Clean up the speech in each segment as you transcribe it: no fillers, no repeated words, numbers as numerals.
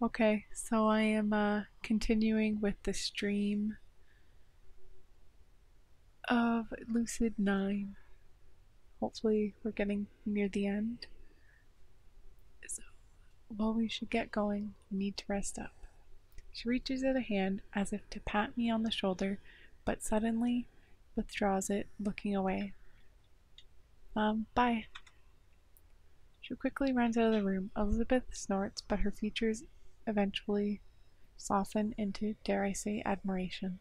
Okay, so I am continuing with the stream of Lucid 9. Hopefully we're getting near the end. So, well, we should get going. I need to rest up. She reaches out a hand as if to pat me on the shoulder, but suddenly withdraws it, looking away. Bye. She quickly runs out of the room. Elizabeth snorts, but her features eventually soften into, dare I say, admiration.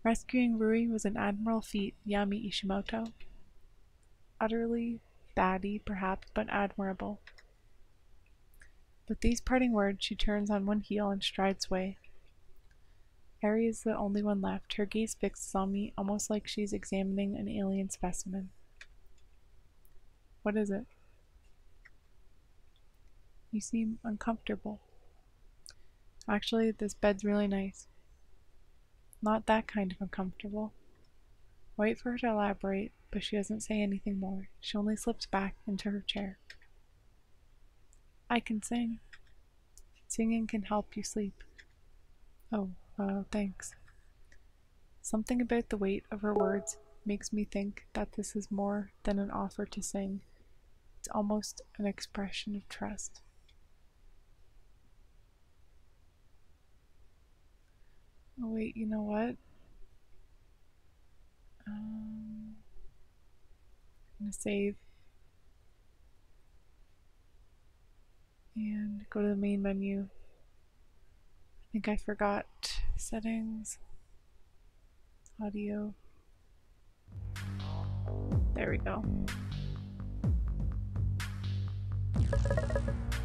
Rescuing Rui was an admirable feat, Yami Ishimoto. Utterly batty, perhaps, but admirable. With these parting words, she turns on one heel and strides away. Ari is the only one left. Her gaze fixes on me, almost like she's examining an alien specimen. What is it? You seem uncomfortable. Actually, this bed's really nice. Not that kind of uncomfortable. I wait for her to elaborate, but she doesn't say anything more. She only slips back into her chair. I can sing. Singing can help you sleep. Oh, thanks. Something about the weight of her words makes me think that this is more than an offer to sing. It's almost an expression of trust. Oh wait, you know what? I'm gonna save and go to the main menu. I think I forgot settings, audio. There we go.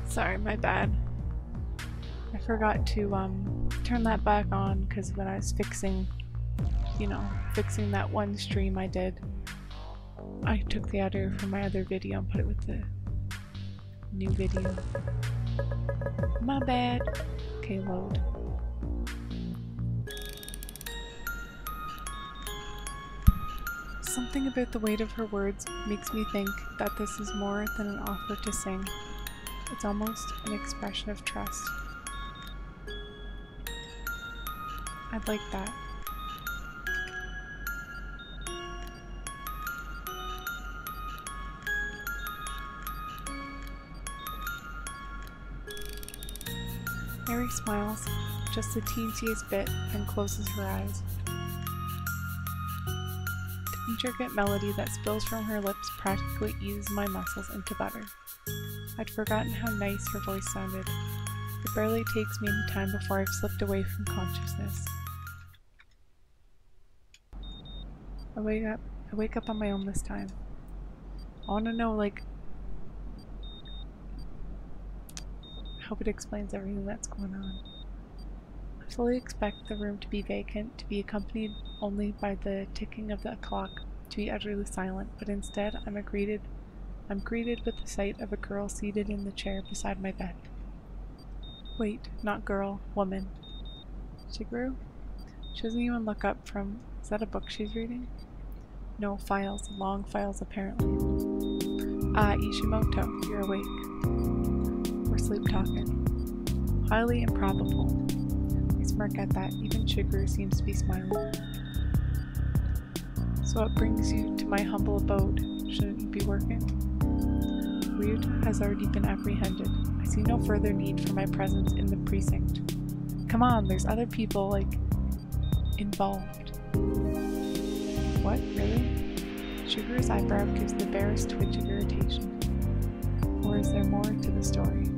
Sorry, my bad. I forgot to turn that back on because when I was fixing that one stream I did, I took the audio from my other video and put it with the new video. My bad. Okay, load. Something about the weight of her words makes me think that this is more than an offer to sing. It's almost an expression of trust. I'd like that. Mary smiles, just the teensiest bit, and closes her eyes. The intricate melody that spills from her lips practically eases my muscles into butter. I'd forgotten how nice her voice sounded. It barely takes me any time before I've slipped away from consciousness. I wake up on my own this time. I want to know, I hope it explains everything that's going on. I fully expect the room to be vacant, to be accompanied only by the ticking of the clock, to be utterly silent, but instead I'm greeted with the sight of a girl seated in the chair beside my bed. Wait, not girl, woman. Shigeru? She doesn't even look up from... Is that a book she's reading? No, files. Long files, apparently. Ah, Ishimoto, you're awake. We're sleep-talking. Highly improbable. I smirk at that. Even Shigeru seems to be smiling. So what brings you to my humble abode? Shouldn't you be working? Ryuta has already been apprehended. I see no further need for my presence in the precinct. Come on, there's other people, involved. What, really? Shigeru's eyebrow gives the barest twitch of irritation. Or is there more to the story?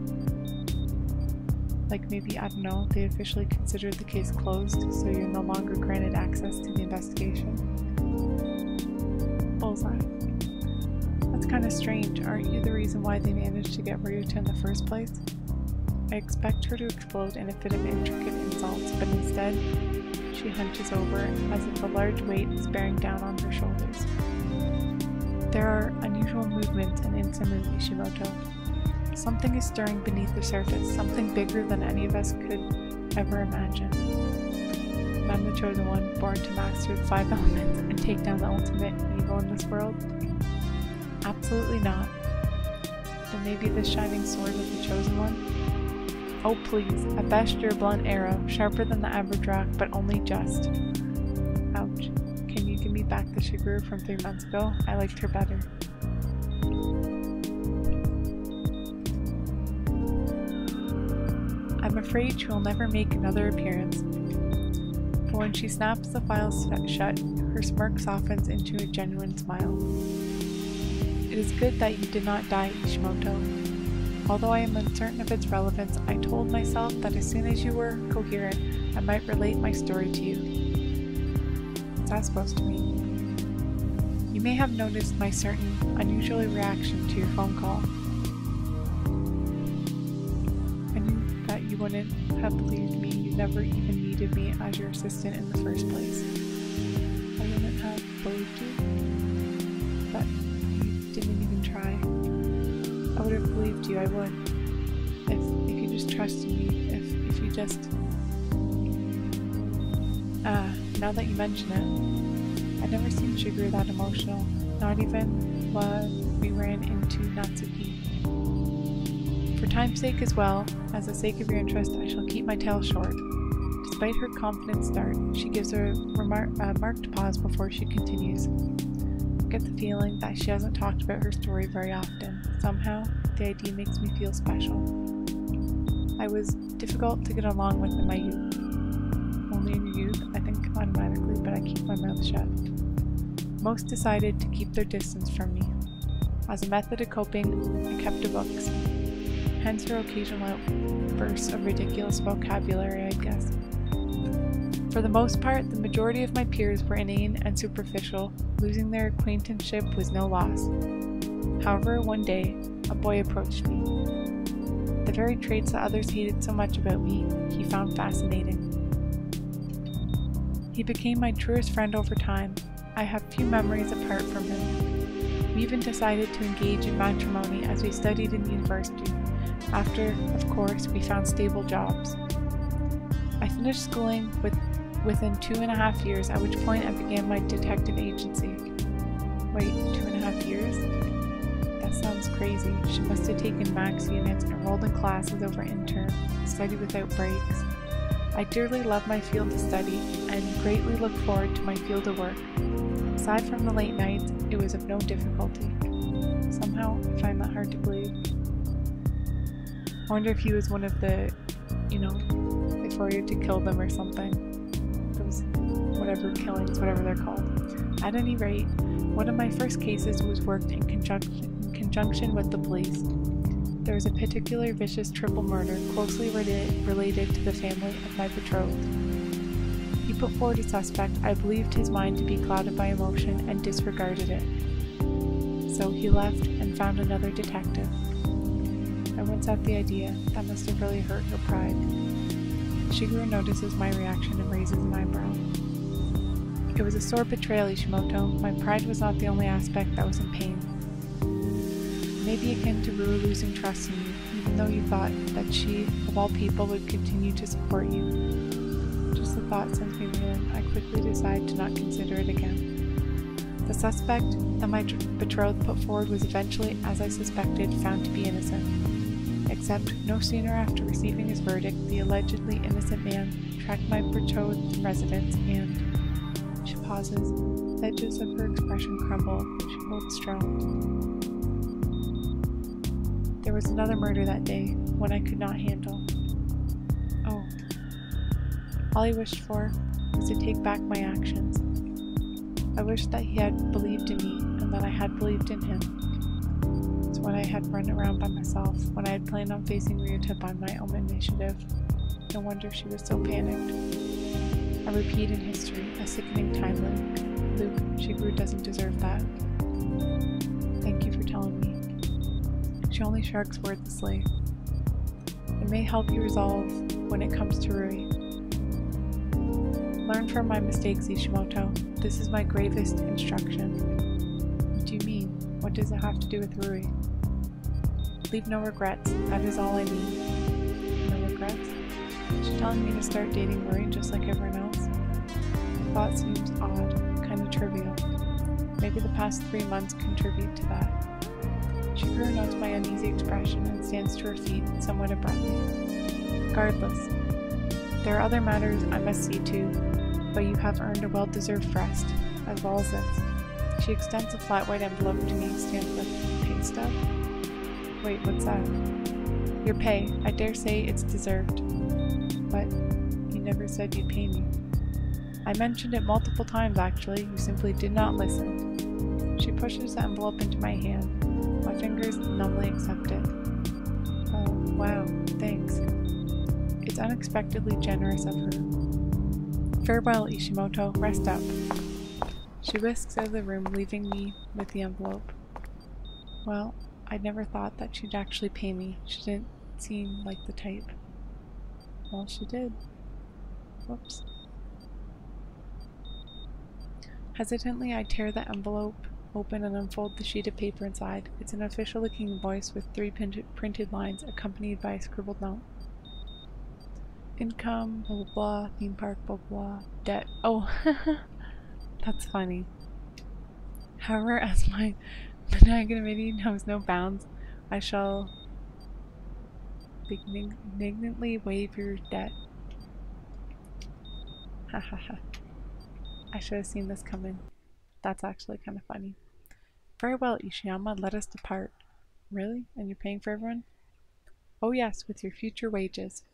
Maybe, I don't know, they officially considered the case closed, so you're no longer granted access to the investigation? Bullseye. That's kind of strange. Aren't you the reason why they managed to get Ryuta in the first place? I expect her to explode in a fit of intricate insults, but instead, she hunches over as if a large weight is bearing down on her shoulders. There are unusual movements in Insamu Ishimoto. Something is stirring beneath the surface, something bigger than any of us could ever imagine. And I'm the chosen one, born to master the 5 elements and take down the ultimate evil in this world? Absolutely not. Then maybe the shining sword of the chosen one? Oh please, at best you're a blunt arrow, sharper than the average rock, but only just. Ouch. Can you give me back the Shiguru from 3 months ago? I liked her better. I'm afraid she will never make another appearance. But when she snaps the file shut, her smirk softens into a genuine smile. It is good that you did not die, Ishimoto. Although I am uncertain of its relevance, I told myself that as soon as you were coherent, I might relate my story to you. What's that supposed to mean? You may have noticed my certain, unusual reaction to your phone call. I knew that you wouldn't have believed me. You never even needed me as your assistant in the first place. I wouldn't have believed you, but you didn't even try. I would have believed you, I would. If you just trusted me, if you just... now that you mention it, I'd never seen Shiguru that emotional, not even when we ran into Natsuki. For time's sake as well, as the sake of your interest, I shall keep my tale short. Despite her confident start, she gives a marked pause before she continues. I get the feeling that she hasn't talked about her story very often. Somehow, the idea makes me feel special. I was difficult to get along with in my youth. Only in your youth, I think automatically, but I keep my mouth shut. Most decided to keep their distance from me. As a method of coping, I kept the books. Hence her occasional outbursts of ridiculous vocabulary, I guess. For the most part, the majority of my peers were inane and superficial. Losing their acquaintanceship was no loss. However, one day, a boy approached me. The very traits that others hated so much about me, he found fascinating. He became my truest friend over time. I have few memories apart from him. We even decided to engage in matrimony as we studied in university. After, of course, we found stable jobs. I finished schooling within 2.5 years, at which point I began my detective agency. Wait, 2.5 years? That sounds crazy. She must have taken max units, enrolled in classes over intern, studied without breaks. I dearly love my field of study and greatly look forward to my field of work. Aside from the late nights, it was of no difficulty. Somehow, I find that hard to believe. I wonder if he was one of the, before you had to kill them or something. Those, whatever killings, whatever they're called. At any rate, one of my first cases was worked in conjunction with the police. There was a particular vicious triple murder closely related to the family of my betrothed. He put forward a suspect. I believed his mind to be clouded by emotion and disregarded it. So he left and found another detective. I once had the idea that must have really hurt her pride. Shiguru notices my reaction and raises an eyebrow. It was a sore betrayal, Ishimoto. My pride was not the only aspect that was in pain. Maybe akin to Rue losing trust in you, even though you thought that she, of all people, would continue to support you. Just the thought sends me reeling. I quickly decide to not consider it again. The suspect that my betrothed put forward was eventually, as I suspected, found to be innocent. Except, no sooner after receiving his verdict, the allegedly innocent man tracked my betrothed's residence and... She pauses. The edges of her expression crumble. She holds strong. There was another murder that day, one I could not handle. Oh. All I wished for was to take back my actions. I wished that he had believed in me, and that I had believed in him. It's when I had run around by myself, when I had planned on facing Ryuta by my own initiative. No wonder she was so panicked. A repeat in history, a sickening time loop. Luke, Shiguru doesn't deserve that. Thank you for telling me. She only shrugs wordlessly. It may help you resolve when it comes to Rui. Learn from my mistakes, Ishimoto. This is my gravest instruction. What do you mean? What does it have to do with Rui? Leave no regrets. That is all I mean. No regrets? Is she telling me to start dating Rui just like everyone else? The thought seems odd, kind of trivial. Maybe the past 3 months contribute to that. Shiguru notes my uneasy expression and stands to her feet somewhat abruptly. Regardless, there are other matters I must see to, but you have earned a well-deserved rest, as well as this. She extends a flat white envelope to me stamped with pay stub. Wait, what's that? Your pay. I dare say it's deserved. But you never said you'd pay me. I mentioned it multiple times actually, you simply did not listen. She pushes the envelope into my hand. My fingers numbly accept it. Oh, wow, thanks. It's unexpectedly generous of her. Farewell, Ishimoto, rest up. She whisks out of the room, leaving me with the envelope. Well, I'd never thought that she'd actually pay me. She didn't seem like the type. Well, she did. Whoops. Hesitantly, I tear the envelope open and unfold the sheet of paper inside. It's an official-looking invoice with 3 printed lines, accompanied by a scribbled note. Income, blah blah blah, theme park, blah blah, debt. Oh, that's funny. However, as my magnanimity knows no bounds, I shall benignantly waive your debt. Hahaha. I should have seen this coming. That's actually kind of funny. Very well, Ishiyama, let us depart. Really? And you're paying for everyone? Oh yes, with your future wages.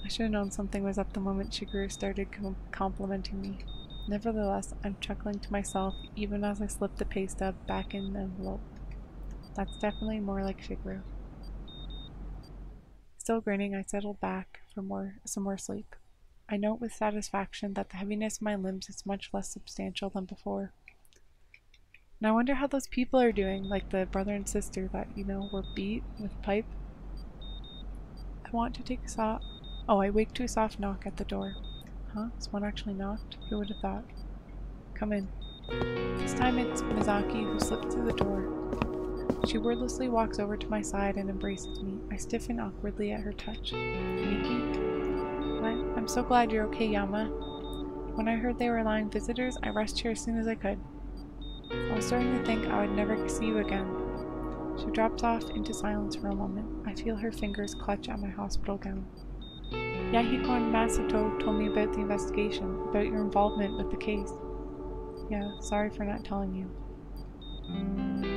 I should have known something was up the moment Shigeru started complimenting me. Nevertheless, I'm chuckling to myself even as I slip the pay stub back in the envelope. That's definitely more like Shigeru. Still grinning, I settle back for some more sleep. I note with satisfaction that the heaviness in my limbs is much less substantial than before. And I wonder how those people are doing, like the brother and sister that, you know, were beat with a pipe. I want to take a soft... Oh, I wake to a soft knock at the door. Huh? Someone actually knocked? Who would have thought? Come in. This time it's Misaki who slipped through the door. She wordlessly walks over to my side and embraces me. I stiffen awkwardly at her touch. Miki? What? I'm so glad you're okay, Yama. When I heard they were allowing visitors, I rushed here as soon as I could. I was starting to think I would never see you again. She drops off into silence for a moment. I feel her fingers clutch at my hospital gown. Yahiko and Masato told me about the investigation, about your involvement with the case. Yeah, sorry for not telling you.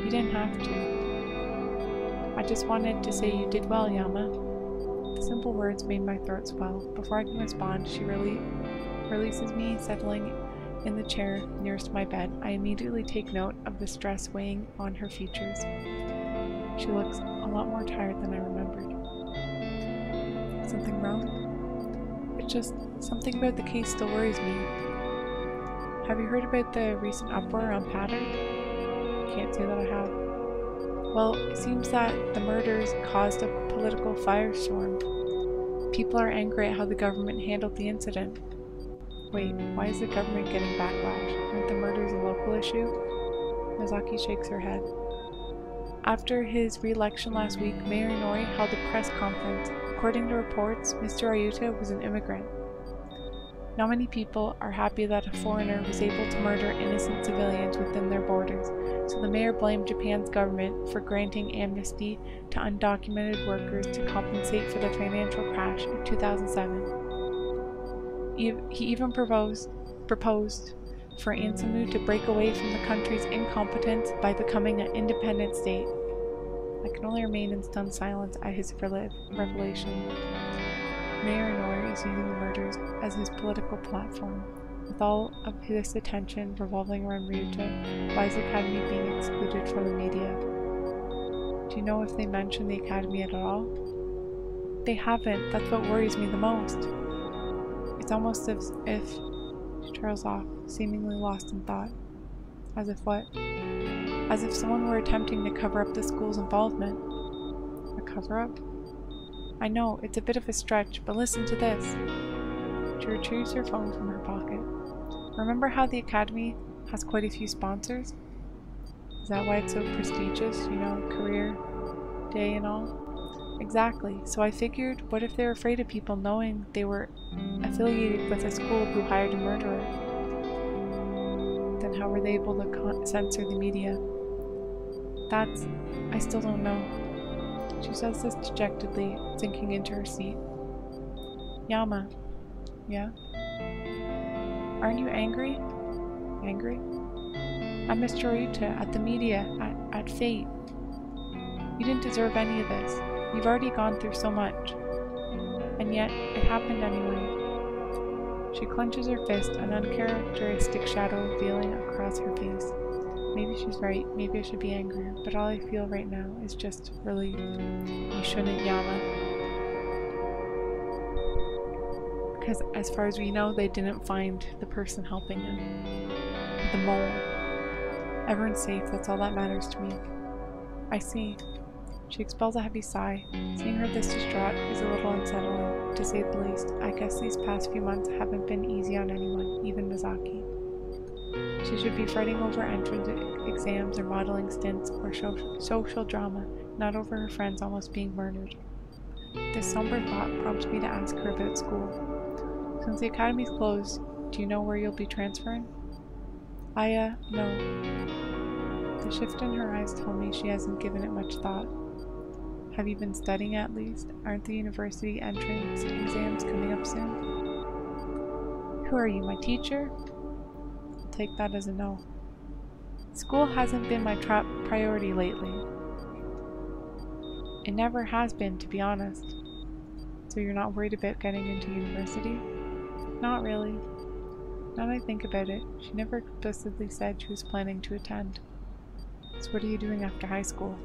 You didn't have to. I just wanted to say you did well, Yama. The simple words made my throat swell. Before I can respond, she releases me, settling in the chair nearest my bed. I immediately take note of the stress weighing on her features. She looks a lot more tired than I remembered. Something wrong? It's just something about the case still worries me. Have you heard about the recent uproar on Pattern? Can't say that I have. Well, it seems that the murders caused a political firestorm. People are angry at how the government handled the incident. Wait, why is the government getting backlash? Aren't the murders a local issue? Misaki shakes her head. After his re-election last week, Mayor Inori held a press conference. According to reports, Mr. Ayuta was an immigrant. Not many people are happy that a foreigner was able to murder innocent civilians within their borders, so the mayor blamed Japan's government for granting amnesty to undocumented workers to compensate for the financial crash of 2007. He even proposed for Ansamu to break away from the country's incompetence by becoming an independent state. I can only remain in stunned silence at his revelation. Mayor Inori is using the murders as his political platform. With all of his attention revolving around Ryuta, why is the Academy being excluded from the media? Do you know if they mention the Academy at all? They haven't. That's what worries me the most. It's almost as if she trails off, seemingly lost in thought. As if what? As if someone were attempting to cover up the school's involvement. A cover-up? I know, it's a bit of a stretch, but listen to this. She retrieves her phone from her pocket. Remember how the Academy has quite a few sponsors? Is that why it's so prestigious, you know, career day and all? Exactly, so I figured, what if they're afraid of people knowing they were affiliated with a school who hired a murderer? Then how were they able to censor the media? I still don't know. She says this dejectedly, sinking into her seat. Yama. Yeah? Aren't you angry? Angry? At Mr. Ryuta, at the media, at fate. You didn't deserve any of this. You've already gone through so much. And yet, it happened anyway. She clenches her fist, an uncharacteristic shadow revealing across her face. Maybe she's right, maybe I should be angrier, but all I feel right now is just relief. You shouldn't, Yama. Because as far as we know, they didn't find the person helping him. The mole. Everyone's safe, that's all that matters to me. I see. She expels a heavy sigh. Seeing her this distraught is a little unsettling, to say the least. I guess these past few months haven't been easy on anyone, even Misaki. She should be fretting over entrance exams or modeling stints or social drama, not over her friends almost being murdered. This somber thought prompts me to ask her about school. Since the academy's closed, do you know where you'll be transferring? No. The shift in her eyes tell me she hasn't given it much thought. Have you been studying at least? Aren't the university entrance exams coming up soon? Who are you, my teacher? I'll take that as a no. School hasn't been my priority lately. It never has been, to be honest. So you're not worried about getting into university? Not really. Now that I think about it, she never explicitly said she was planning to attend. So what are you doing after high school?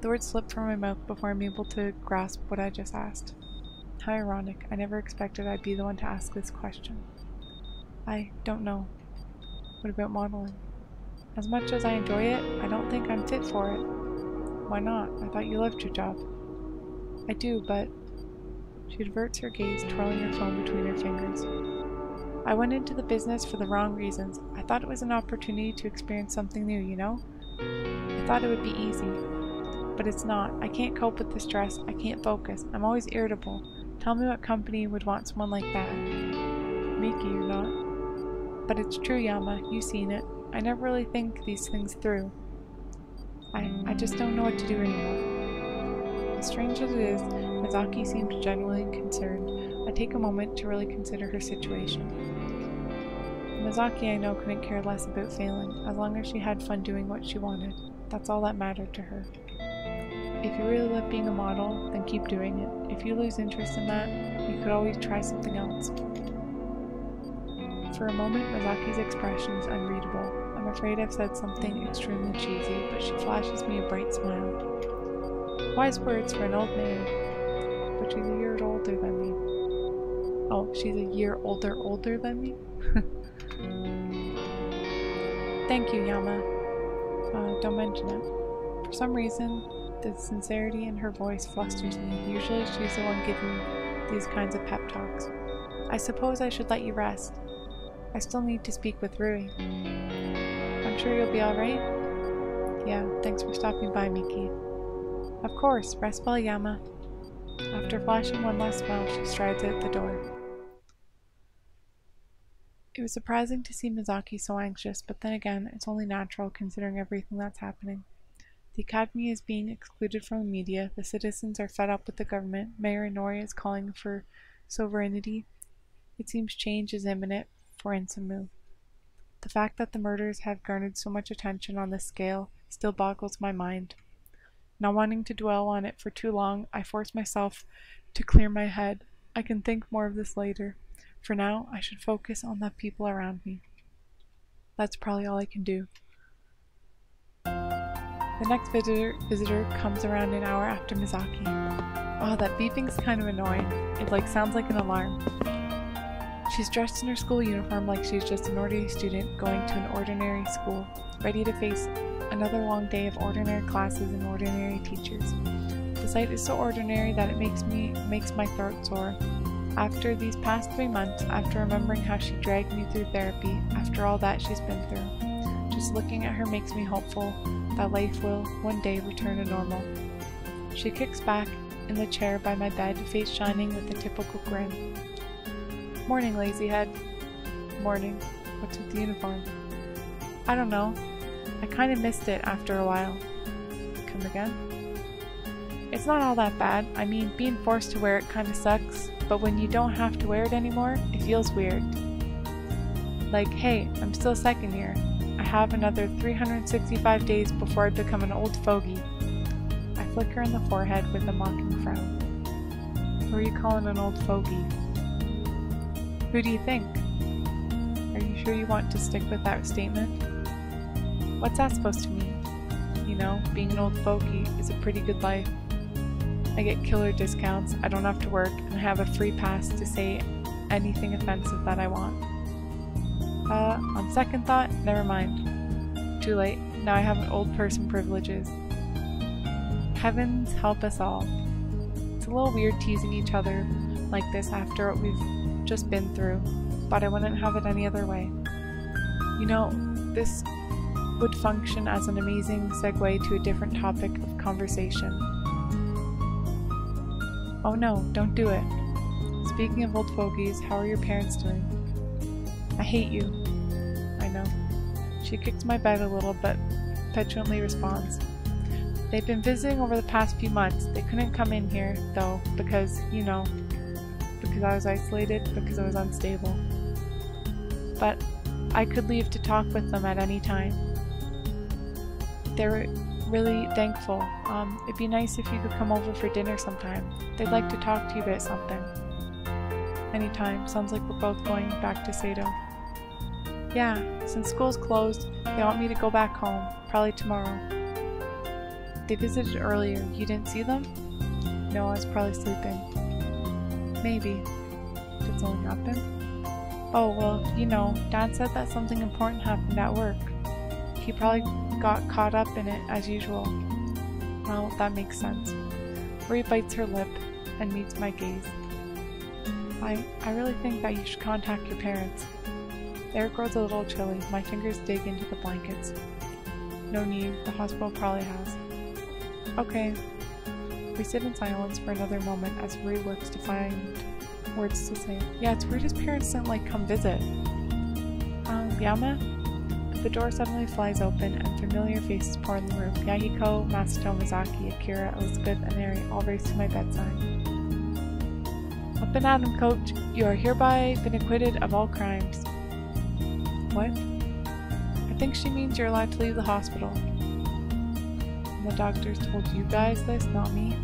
The words slip from my mouth before I'm able to grasp what I just asked. How ironic. I never expected I'd be the one to ask this question. I don't know. What about modeling? As much as I enjoy it, I don't think I'm fit for it. Why not? I thought you loved your job. I do, but... She diverts her gaze, twirling her phone between her fingers. I went into the business for the wrong reasons. I thought it was an opportunity to experience something new, you know? I thought it would be easy. But it's not. I can't cope with the stress. I can't focus. I'm always irritable. Tell me what company would want someone like that. Miki, you're not. But it's true, Yama. You've seen it. I never really think these things through. I just don't know what to do anymore. As strange as it is, Misaki seemed genuinely concerned. I take a moment to really consider her situation. Misaki, I know, couldn't care less about failing, as long as she had fun doing what she wanted. That's all that mattered to her. If you really love being a model, then keep doing it. If you lose interest in that, you could always try something else. For a moment, Misaki's expression is unreadable. I'm afraid I've said something extremely cheesy, but she flashes me a bright smile. Wise words for an old man. But she's a year older than me. Oh, she's a year older than me? Thank you, Yama. Don't mention it. For some reason, the sincerity in her voice flusters me. Usually she's the one giving these kinds of pep talks. I suppose I should let you rest. I still need to speak with Rui. I'm sure you'll be alright? Yeah, thanks for stopping by, Miki. Of course, rest well, Yama. After flashing one last smile, she strides out the door. It was surprising to see Misaki so anxious, but then again, it's only natural considering everything that's happening. The academy is being excluded from the media, the citizens are fed up with the government, Mayor Inori is calling for sovereignty. It seems change is imminent for Insamu. The fact that the murders have garnered so much attention on this scale still boggles my mind. Not wanting to dwell on it for too long, I force myself to clear my head. I can think more of this later. For now, I should focus on the people around me. That's probably all I can do. The next visitor comes around an hour after Misaki. Oh, that beeping's kind of annoying. It sounds like an alarm. She's dressed in her school uniform like she's just an ordinary student going to an ordinary school, ready to face another long day of ordinary classes and ordinary teachers. The sight is so ordinary that it makes my throat sore. After these past 3 months, after remembering how she dragged me through therapy, after all that she's been through, just looking at her makes me hopeful that life will one day return to normal. She kicks back in the chair by my bed, face shining with a typical grin. Morning, lazyhead. Morning. What's with the uniform? I don't know. I kind of missed it after a while. him again. It's not all that bad. I mean, being forced to wear it kinda sucks, but when you don't have to wear it anymore, it feels weird. Like, hey, I'm still second year. I have another 365 days before I become an old fogey. I flick her in the forehead with a mocking frown. Who are you calling an old fogey? Who do you think? Are you sure you want to stick with that statement? What's that supposed to mean? You know, being an old fogey is a pretty good life. I get killer discounts, I don't have to work, and I have a free pass to say anything offensive that I want. On second thought, never mind. Too late, now I have an old person privileges. Heavens help us all. It's a little weird teasing each other like this after what we've just been through, but I wouldn't have it any other way. You know, this would function as an amazing segue to a different topic of conversation. Oh no, don't do it. Speaking of old fogies, how are your parents doing? I hate you. I know. She kicks my bed a little but petulantly responds. They've been visiting over the past few months. They couldn't come in here, though, because, you know, because I was isolated, because I was unstable. But I could leave to talk with them at any time. They're really thankful. It'd be nice if you could come over for dinner sometime. They'd like to talk to you about something. Anytime. Sounds like we're both going back to Sato. Yeah, since school's closed, they want me to go back home, probably tomorrow. They visited earlier. You didn't see them? No, I was probably sleeping. Maybe. Did something happen? Oh, well, you know, Dad said that something important happened at work. He probably got caught up in it, as usual. Well, that makes sense. Uri bites her lip and meets my gaze. I really think that you should contact your parents. The air grows a little chilly. My fingers dig into the blankets. No need. The hospital probably has. Okay. We sit in silence for another moment as Uri works to find words to say. Yeah, it's weird his parents didn't, like, come visit. Yama? The door suddenly flies open and familiar faces pour in the room. Yahiko, Masato, Misaki, Akira, Elizabeth, and Eri all race to my bedside. Up and at him, coach. You are hereby been acquitted of all crimes. What? I think she means you're allowed to leave the hospital. And the doctors told you guys this, not me?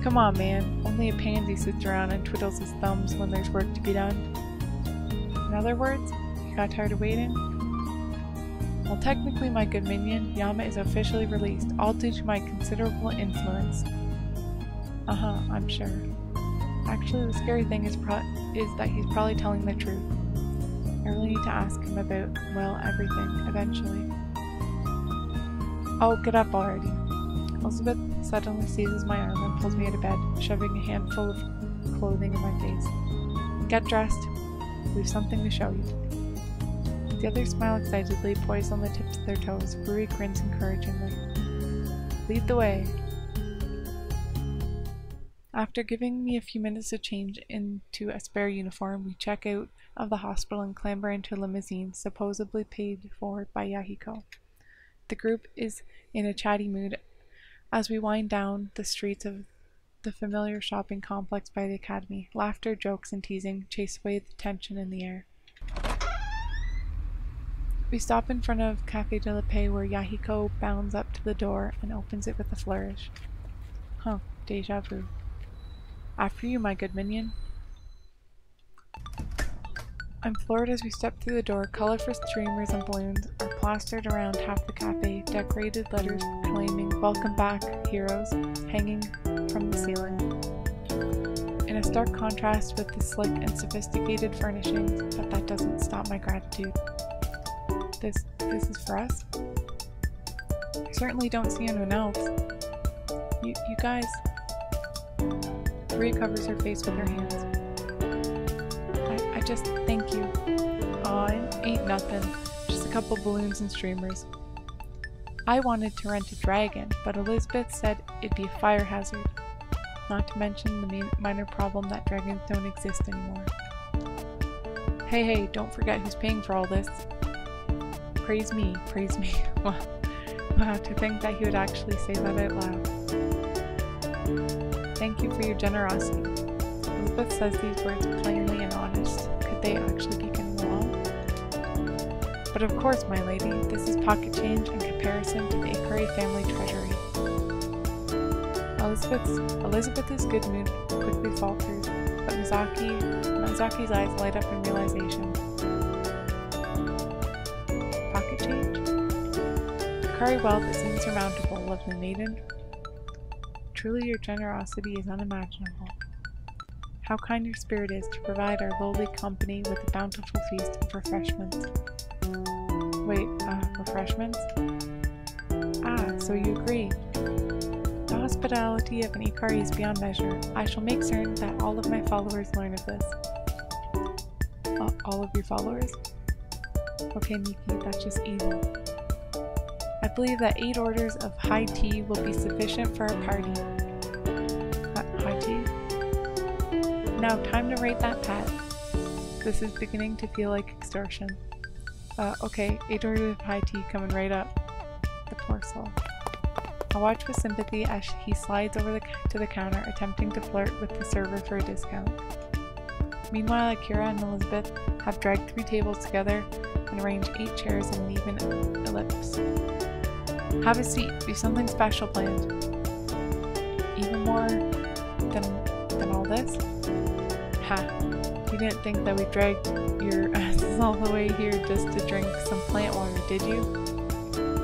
Come on, man. Only a pansy sits around and twiddles his thumbs when there's work to be done. In other words, you got tired of waiting? Well, technically, my good minion, Yama is officially released, all due to my considerable influence. I'm sure. Actually, the scary thing is that he's probably telling the truth. I really need to ask him about, well, everything, eventually. Oh, get up already. Elizabeth suddenly seizes my arm and pulls me out of bed, shoving a handful of clothing in my face. Get dressed. We've something to show you. The others smile excitedly, poised on the tips of their toes. Rui grins encouragingly. Lead the way. After giving me a few minutes to change into a spare uniform, we check out of the hospital and clamber into a limousine, supposedly paid for by Yahiko. The group is in a chatty mood as we wind down the streets of the familiar shopping complex by the academy. Laughter, jokes, and teasing chase away the tension in the air. We stop in front of Cafe de la Paix where Yahiko bounds up to the door and opens it with a flourish. Huh, deja vu. After you, my good minion. I'm floored as we step through the door. Colorful streamers and balloons are plastered around half the cafe, decorated letters claiming "Welcome back, heroes," hanging from the ceiling. In a stark contrast with the slick and sophisticated furnishings, but that doesn't stop my gratitude. This is for us? I certainly don't see anyone else. You guys... Rui covers her face with her hands. I just thank you. Aw, it ain't nothing. Just a couple balloons and streamers. I wanted to rent a dragon, but Elizabeth said it'd be a fire hazard. Not to mention the minor problem that dragons don't exist anymore. Hey, don't forget who's paying for all this. Praise me. Well, Wow, to think that he would actually say that out loud. Thank you for your generosity. Elizabeth says these words plainly and honest. Could they actually be getting along? But of course, my lady, this is pocket change in comparison to the Akira family treasury. Elizabeth's good mood quickly falters, but Misaki's eyes light up in realization. Pocket change? Akari wealth is insurmountable, lovely maiden. Truly your generosity is unimaginable. How kind your spirit is to provide our lowly company with a bountiful feast of refreshments. Wait, refreshments? Ah, so you agree. The hospitality of an Ikari is beyond measure. I shall make certain that all of my followers learn of this. All of your followers? Okay, Miki, that's just evil. I believe that 8 orders of high tea will be sufficient for our party. High tea? Now, time to rate that pet. This is beginning to feel like extortion. Okay, 8 orders of high tea coming right up. The poor soul. I watch with sympathy as he slides over to the counter, attempting to flirt with the server for a discount. Meanwhile, Akira and Elizabeth have dragged 3 tables together and arranged 8 chairs in an even ellipse. Have a seat. We've something special planned. Even more than all this? Ha! You didn't think that we dragged your asses all the way here just to drink some plant water, did you?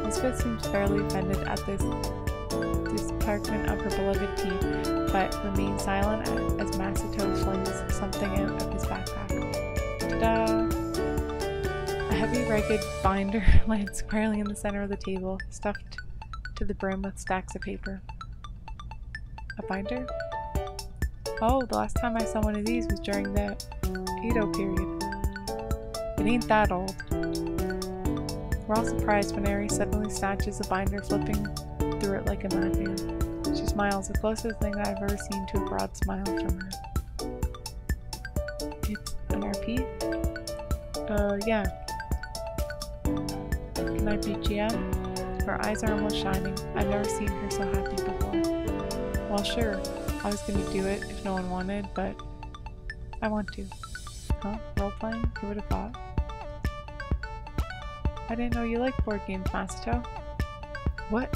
Elizabeth seems fairly offended at this disparagement of her beloved tea, but remains silent as Masato flings something out of his backpack. Ta-da! A heavy, ragged binder lands squarely in the center of the table, stuffed to the brim with stacks of paper. A binder? Oh, the last time I saw one of these was during the Edo period. It ain't that old. We're all surprised when Eri suddenly snatches a binder, flipping through it like a madman. She smiles, the closest thing I've ever seen to a broad smile from her. It's an RP? Yeah. Can I be GM? Her eyes are almost shining. I've never seen her so happy before. Well, sure. I was gonna do it if no one wanted, but I want to. Huh? Role-playing? Who would have thought? I didn't know you liked board games, Masato. What?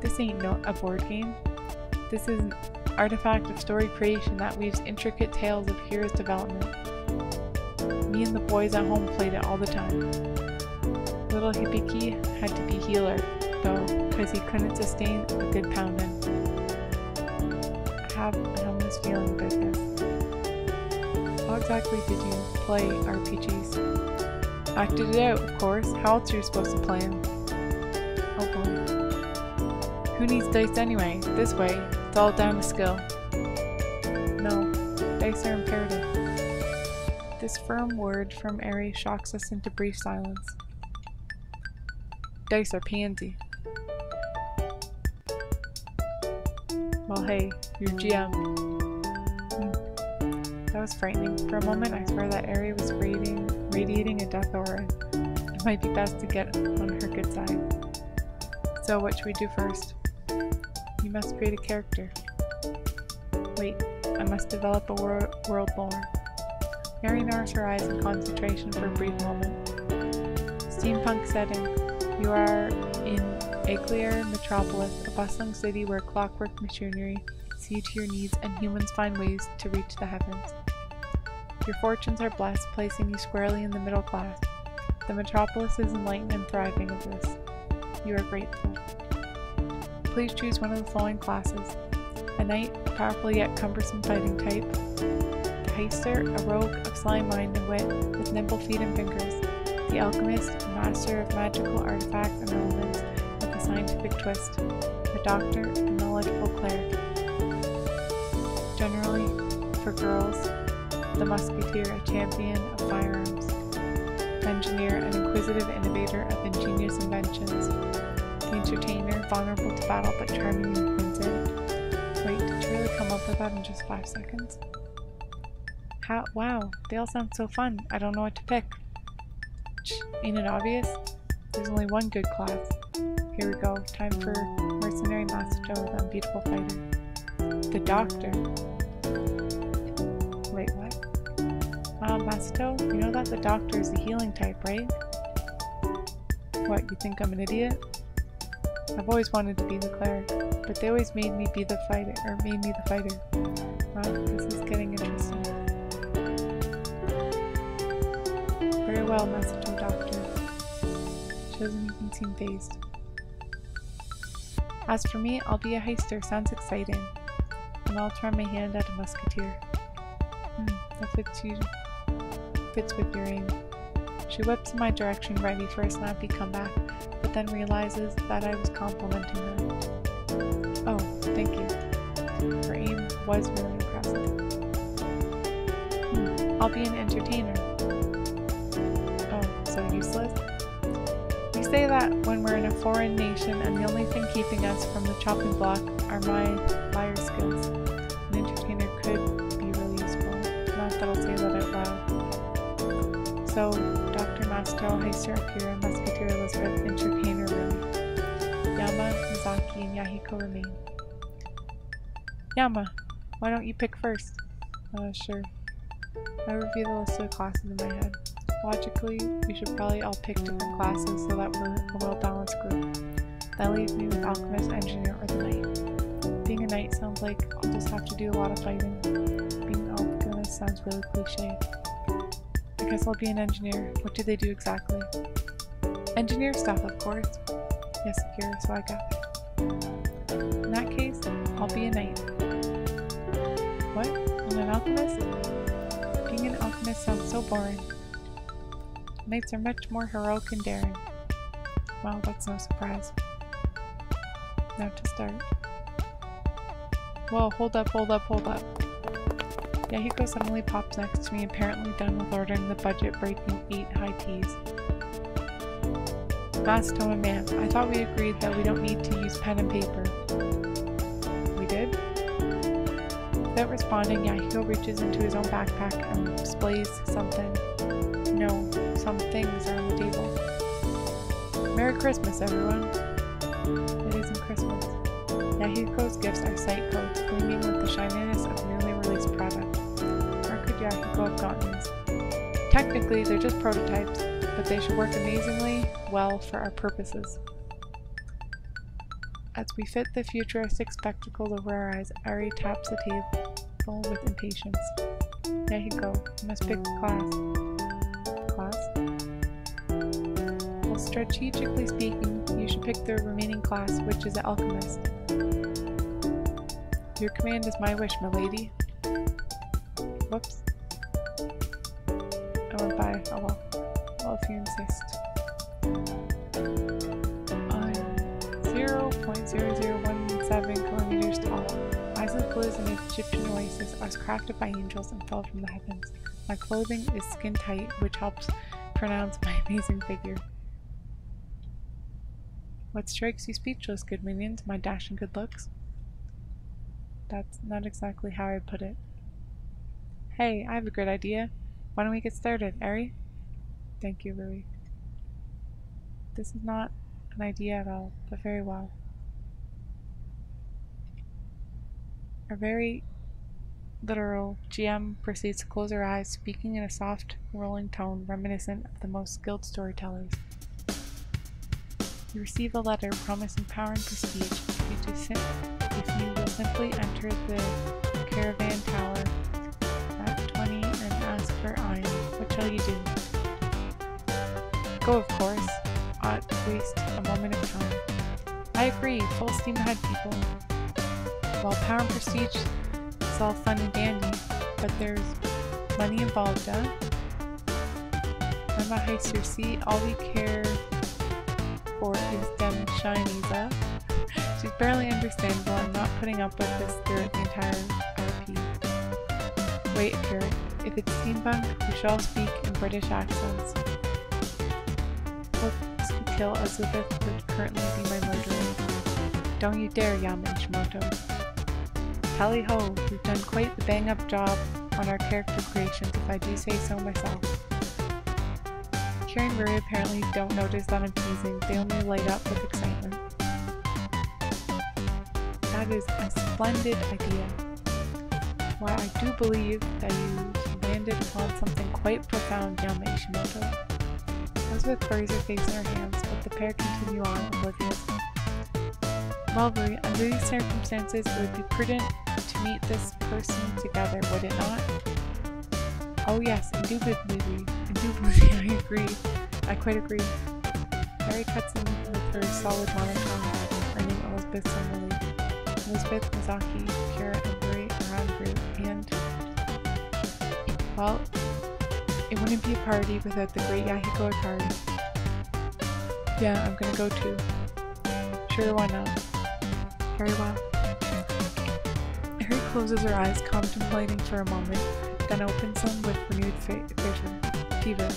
This ain't a board game. This is an artifact of story creation that weaves intricate tales of hero's development. Me and the boys at home played it all the time. Little Hibiki had to be healer, though, because he couldn't sustain a good pounding. I have an ominous feeling about this. How exactly did you play RPGs? Acted it out, of course. How else are you supposed to play them? Oh boy. Who needs dice anyway? This way. It's all down to skill. No. Dice are imperative. This firm word from Eri shocks us into brief silence. Dice are pansy. Well, hey, you're GM. That was frightening. For a moment, I swear that Eri was radiating a death aura. It might be best to get on her good side. So, what should we do first? You must create a character. Wait, I must develop a world lore. Eri narrows her eyes in concentration for a brief moment. Steampunk setting. You are in Akira Metropolis, a bustling city where clockwork machinery see to your needs and humans find ways to reach the heavens. Your fortunes are blessed, placing you squarely in the middle class. The metropolis is enlightened and thriving of this. You are grateful. Please choose one of the following classes. A knight, a powerful yet cumbersome fighting type. The heister, a rogue of sly mind and wit, with nimble feet and fingers. The alchemist, a master of magical artifacts and elements, with a scientific twist. The doctor, a knowledgeable cleric. Generally, for girls, the musketeer, a champion of firearms. The engineer, an inquisitive innovator of ingenious inventions. The entertainer, vulnerable to battle but charming and convincing. Wait, did you really come up with that in just 5 seconds? How? Wow, they all sound so fun. I don't know what to pick. Ain't it obvious? There's only one good class. Here we go. Time for mercenary Masato, the unbeatable fighter. The doctor. Wait, what? Masato, you know that the doctor is the healing type, right? What, you think I'm an idiot? I've always wanted to be the cleric, but they always made me be the fighter, Wow, this is getting interesting. Very well, Masato Doctor. She doesn't even seem phased. As for me, I'll be a heister. Sounds exciting. And I'll try my hand at a musketeer. That fits with your aim. She whips in my direction, ready for a snappy comeback, but then realizes that I was complimenting her. Oh, thank you. Her aim was really impressive. I'll be an entertainer. Oh, so useless? We say that when we're in a foreign nation and the only thing keeping us from the chopping block are my liar skills. An entertainer could be really useful. Not that I'll say that out loud. So, Dr. Masato, Heister Akira, Musketeer Elizabeth, entertainer Rui. Yama, Misaki, and Yahiko remain. Yama, why don't you pick first? Sure. I review the list of classes in my head. Logically, we should probably all pick different classes so that we're a well-balanced group. That leaves me with Alchemist, Engineer, or the Knight. Being a Knight sounds like I'll just have to do a lot of fighting. Being an Alchemist sounds really cliche. I guess I'll be an Engineer. What do they do exactly? Engineer stuff, of course. Yes, Akira, so I got it. In that case, I'll be a Knight. What? And an Alchemist? Being an Alchemist sounds so boring. Knights are much more heroic and daring. Well, that's no surprise. Now to start. Whoa, hold up. Yahiko suddenly pops next to me, apparently done with ordering the budget-breaking 8 high teas. Masato, my man, I thought we agreed that we don't need to use pen and paper. We did? Without responding, Yahiko reaches into his own backpack and displays something. No, some things are on the table. Merry Christmas, everyone. It isn't Christmas. Yahiko's gifts are sight codes, gleaming with the shininess of newly released product. Where could Yahiko have gotten these? Technically, they're just prototypes, but they should work amazingly well for our purposes. As we fit the futuristic spectacle over our eyes, Ari taps the table with impatience. Yahiko, you must pick a class. Well, strategically speaking, you should pick the remaining class, which is an alchemist. Your command is my wish, milady. Whoops. I went by. Oh well. Well, if you insist. I'm 0.0017 kilometers tall. Eyes of blue as an Egyptian oasis. I was crafted by angels and fell from the heavens. My clothing is skin tight, which helps pronounce my amazing figure. What strikes you speechless, good minions? My dash and good looks? That's not exactly how I put it. Hey, I have a great idea. Why don't we get started, Ari? Thank you, Rui. This is not an idea at all, but very well. Our very literal GM proceeds to close her eyes, speaking in a soft, rolling tone reminiscent of the most skilled storytellers. You receive a letter promising power and prestige if you will simply enter the caravan tower at 20 and ask for iron. What shall you do? Go, of course. Ought to waste a moment of time. I agree. Full steam ahead, people. While power and prestige is all fun and dandy, but there's money involved, huh? I'm a heister, see? All we care for is them shinies, huh? She's barely understandable. I'm not putting up with this throughout the entire RP. Wait, Akira. If it's steampunk, we shall speak in British accents. Looks to kill Elizabeth would currently be my murderer. Don't you dare, Yama Ishimoto. Tally-ho, we've done quite the bang-up job on our character creations, if I do say so myself. Akira and Ruri apparently don't notice that I'm teasing, they only light up with excitement. That is a splendid idea. Why, I do believe that you landed upon something quite profound, Yama Ishimoto. Elizabeth buries her face in her hands, but the pair continue on, oblivious. Well, Ruri, under these circumstances, it would be prudent to meet this person together, would it not? Oh yes, indubitably, I agree. I quite agree. Mary cuts in with her solid monotone, earning Elizabeth some relief. Elizabeth, Misaki, Akira, and Ruri are en route, and... well, it wouldn't be a party without the great Yahiko Akari. Yeah, I'm gonna go too. Sure, why not? Very well. Harry closes her eyes, contemplating for a moment, then opens them with renewed fever.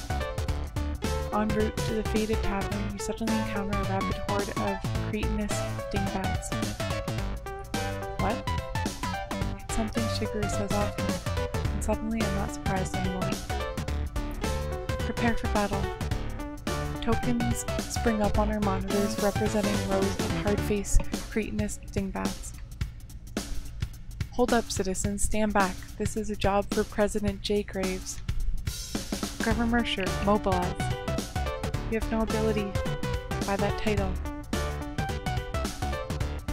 En route to the fated tavern, you suddenly encounter a rabid horde of cretinous dingbats. What? It's something Shigeru says often, and suddenly I'm not surprised anymore. Prepare for battle. Tokens spring up on our monitors representing rows of hard-faced cretinous dingbats. Hold up, citizens, stand back. This is a job for President J. Graves. Governor Mercer, mobilize. You have no ability by that title.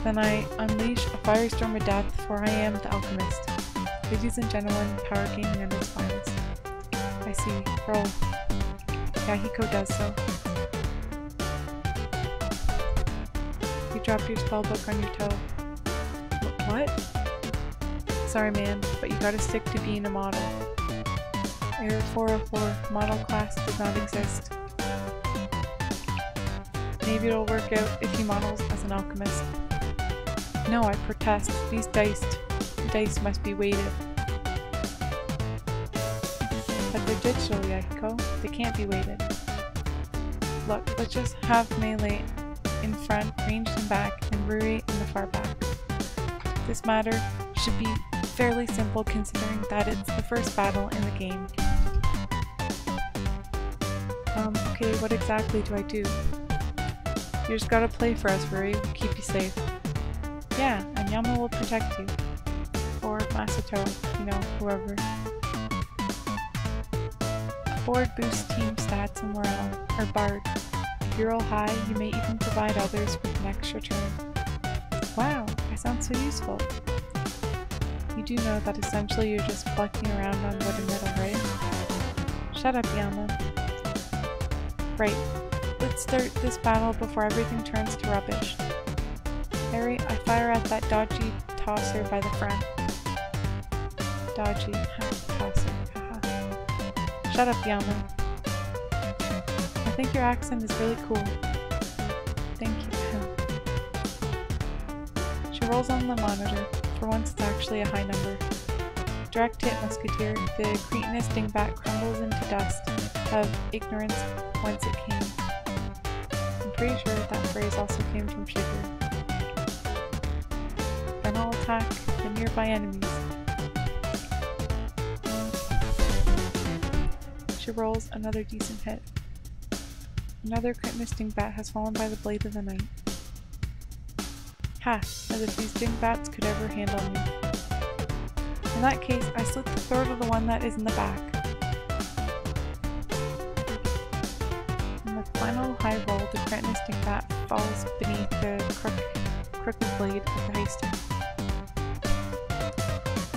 Then I unleash a firestorm of death, for I am the alchemist. Ladies and gentlemen, power gaming at its finest. I see. Roll. Yahiko does so. You dropped your spellbook on your toe. What? Sorry man, but you gotta stick to being a model. Error 404, model class does not exist. Maybe it'll work out if he models as an alchemist. No, I protest. These dice must be weighted. But they're digital, Yahiko. They can't be weighted. Look, let's just have Melee in front, ranged in back, and Ruri in the far back. This matter should be fairly simple considering that it's the first battle in the game. Okay, what exactly do I do? You just gotta play for us, Ruri. We'll keep you safe. Yeah, and Yama will protect you. Or Masato, you know, whoever. A board boosts team stats and morale, or Bard. If you roll high, you may even provide others with an extra turn. Wow, I sound so useful. You do know that essentially you're just plucking around on wood and metal, right? Shut up, Yama. Right, let's start this battle before everything turns to rubbish. Harry, I fire at that dodgy tosser by the front. Dodgy, tosser, haha. Shut up, Yama. I think your accent is really cool. Thank you. She rolls on the monitor. For once it's actually a high number. Direct hit, Musketeer. The cretinous dingbat crumbles into dust of ignorance whence it came. I'm pretty sure that phrase also came from Shigeru. Then I'll attack the nearby enemies. She rolls another decent hit. Another cretinous dingbat has fallen by the blade of the knight. Ha! As if these dingbats could ever handle me. In that case, I slit the throat of the one that is in the back. In the final high roll, the cretinous dingbat falls beneath the crooked blade of the hasting.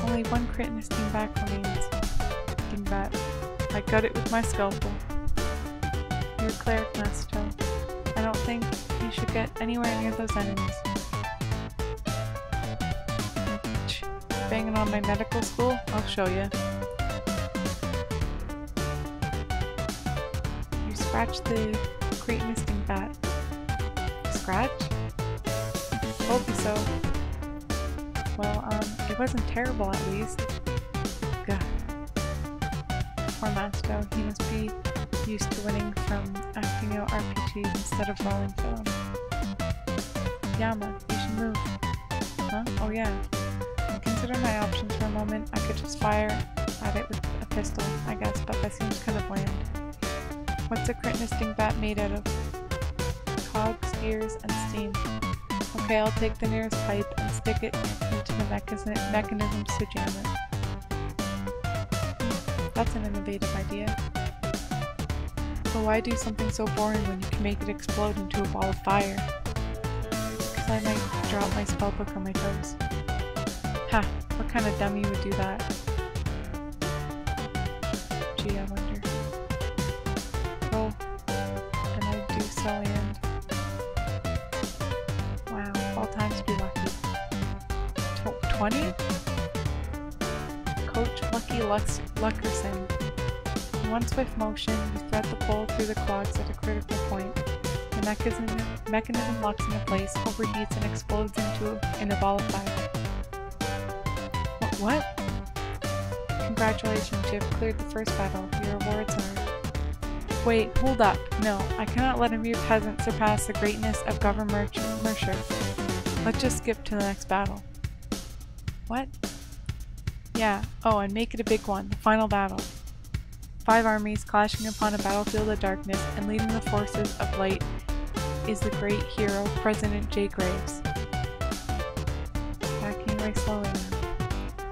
Only one cretinous dingbat remains. Dingbat. I got it with my scalpel. You're a cleric, Masato. I don't think you should get anywhere near those enemies. Banging on my medical school? I'll show you. You scratch the cretinous dingbat. Scratch? Told you so. Well, it wasn't terrible at least. God. Poor Masato, he must be used to winning from acting out RPGs instead of rolling for them. Yama, you should move. Huh? Oh yeah. Consider my options for a moment. I could just fire at it with a pistol, I guess, but that seems kind of bland. What's a Critness dingbat made out of? Cogs, gears, and steam. Okay, I'll take the nearest pipe and stick it into the mechanisms to jam it. That's an innovative idea. But why do something so boring when you can make it explode into a ball of fire? Because I might drop my spellbook on my toes. Ha! What kind of dummy would do that? Gee, I wonder. Oh, and I do so and... Wow, all times to be lucky. 20? Coach Lucky Luckerson. In one swift motion, you thread the pole through the clogs at a critical point. The mechanism locks into place, overheats, and explodes in a ball of fire. What? Congratulations, you have cleared the first battle. Your rewards are... Wait, hold up. No, I cannot let a mere peasant surpass the greatness of Governor Mercer. Let's just skip to the next battle. What? Yeah, oh, and make it a big one. The final battle. 5 armies clashing upon a battlefield of darkness, and leading the forces of light is the great hero, President J. Graves. Backing away slowly now.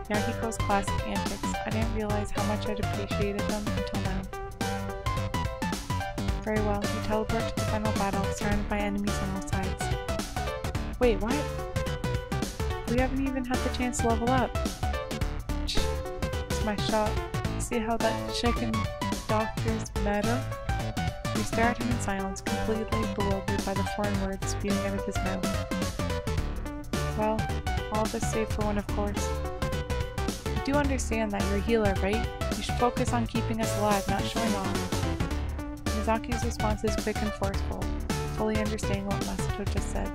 Yahiko's classic antics. I didn't realize how much I'd appreciated them until now. Very well, you teleport to the final battle, surrounded by enemies on all sides. Wait, what? We haven't even had the chance to level up. It's my shot. See how that chicken doctor's meta? We stare at him in silence, completely bewildered by the foreign words spewing out of his mouth. Well, all this save for one, of course. You do understand that you're a healer, right? You should focus on keeping us alive, not showing off. Misaki's response is quick and forceful, fully understanding what Masato just said.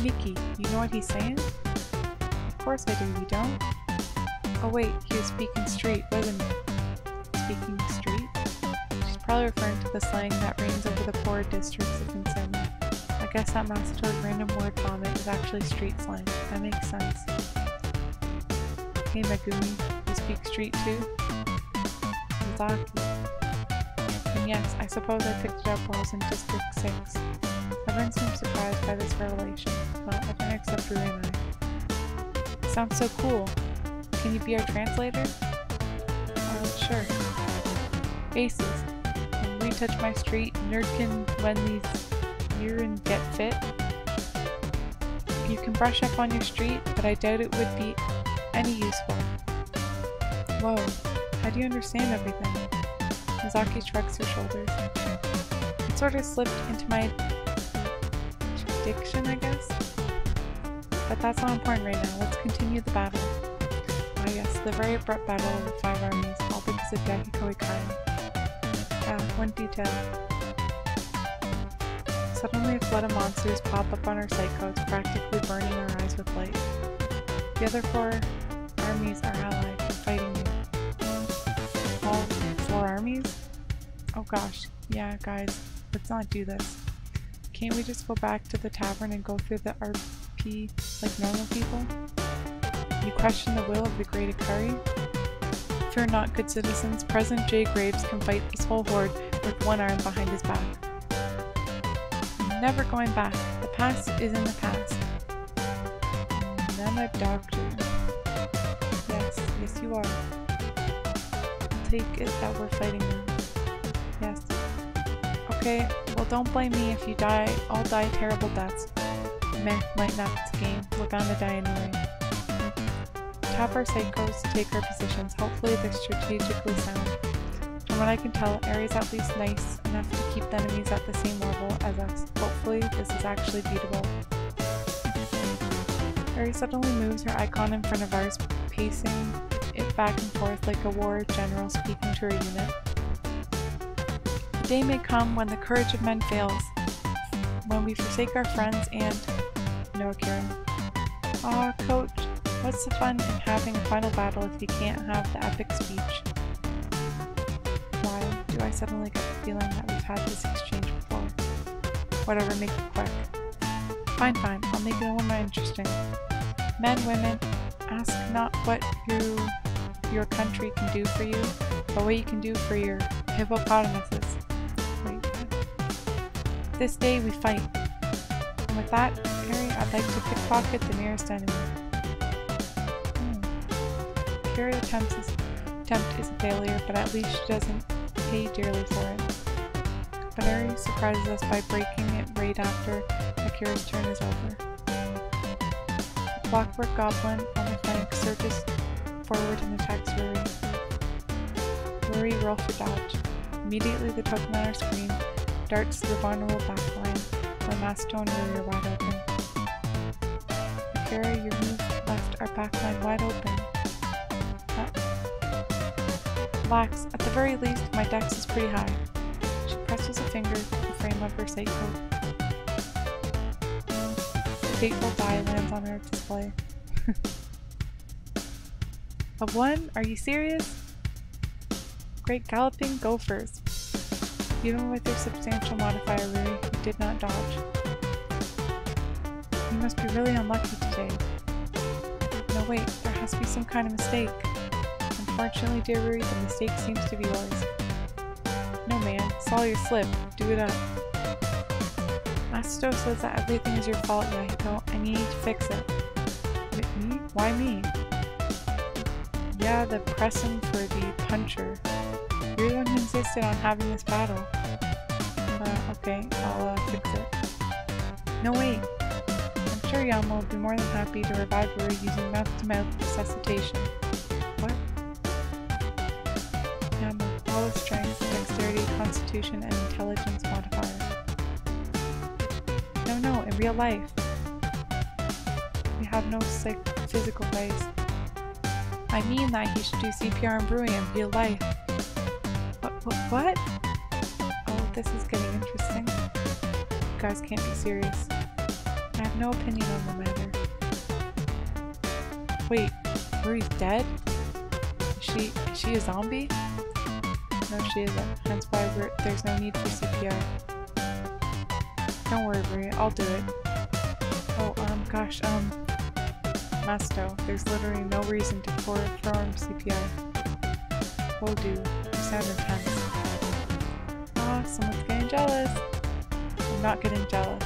Miki, you know what he's saying? Of course I do, you don't? Oh wait, he was speaking street, wasn't he? Speaking street? She's probably referring to the slang that reigns over the poorer districts of Insoma. I guess that Masato's random word vomit is actually street slang. That makes sense. Hey Megumi, you speak street too? Misaki. And yes, I suppose I picked it up while I was in District 6. Everyone seems surprised by this revelation. Well, everyone except Rui and I. Sounds so cool. Can you be our translator? Sure. Aces. When we touch my street, Nerdkin when these urine get fit. You can brush up on your street, but I doubt it would be any useful. Whoa, how do you understand everything? Misaki shrugs her shoulders. It sort of slipped into my diction, I guess? But that's not important right now. Let's continue the battle. Ah yes, the very abrupt battle of the 5 armies, all because of Yahiko Ikari. One detail. Suddenly a flood of monsters pop up on our sight codes, practically burning our eyes with light. The other 4 armies are allied, fighting you. All 4 armies? Oh gosh, yeah guys, let's not do this. Can't we just go back to the tavern and go through the RP like normal people? You question the will of the great Ikari? Fear not, good citizens. President J. Graves can fight this whole horde with one arm behind his back. I'm never going back. The past is in the past. And I'm a doctor. Yes, yes you are. I'll take it that we're fighting now. Yes. Okay, well don't blame me if you die. I'll die terrible deaths. Meh, lighten up, it's a game. We're gonna die anyway. Tap our psychos to take our positions. Hopefully they're strategically sound. From what I can tell, Ares at least nice enough to keep the enemies at the same level as us. Hopefully this is actually beatable. Ares suddenly moves her icon in front of ours, pacing it back and forth like a war general speaking to her unit. The day may come when the courage of men fails, when we forsake our friends and... No, Akira. Aw, coach. What's the fun in having a final battle if you can't have the epic speech? Why do I suddenly get the feeling that we've had this exchange before? Whatever, make it quick. Fine, I'll make it a little more interesting. Men, women, ask not what your country can do for you, but what you can do for your hippopotamuses. Wait, what? This day we fight. And with that, Harry, I'd like to pickpocket the nearest enemy. Akira's attempt is a failure, but at least she doesn't pay dearly for it. But Harry surprises us by breaking it right after Akira's turn is over. The clockwork goblin on the flank surges forward and attacks Rory. Rory rolls for dodge. Immediately the token on our screen darts to the vulnerable backline, where Masto and Rory are wide open. Akira, your move left our backline wide open. Relax, at the very least, my dex is pretty high. She presses a finger to the frame of her sight coat. The fateful die lands on her display. A 1? Are you serious? Great galloping gophers. Even with their substantial modifier, Rory, you did not dodge. You must be really unlucky today. No wait, there has to be some kind of mistake. Unfortunately, dear Rory, the mistake seems to be yours. No man, saw your slip. Do it up. Masto says that everything is your fault, Yahiko, and you need to fix it. Wait, me? Why me? Yeah, the pressing for the puncher. You're the one who insisted on having this battle. Okay, I'll fix it. No wait. I'm sure Yama will be more than happy to revive Rory using mouth-to-mouth resuscitation. What? Yama, all of strength, dexterity, constitution, and intelligence modifier. No, in real life. We have no physical ways. I mean that he should do CPR and brewing in real life. What? Oh, this is getting interesting. You guys can't be serious. I have no opinion on the matter. Wait, Rory's dead? Is she a zombie? No, she isn't. Hence why there's no need for CPR. Don't worry, Rory, I'll do it. Oh, gosh, Masto, there's literally no reason to perform CPR. Will do. You sound intense. Ah, someone's getting jealous. I'm not getting jealous.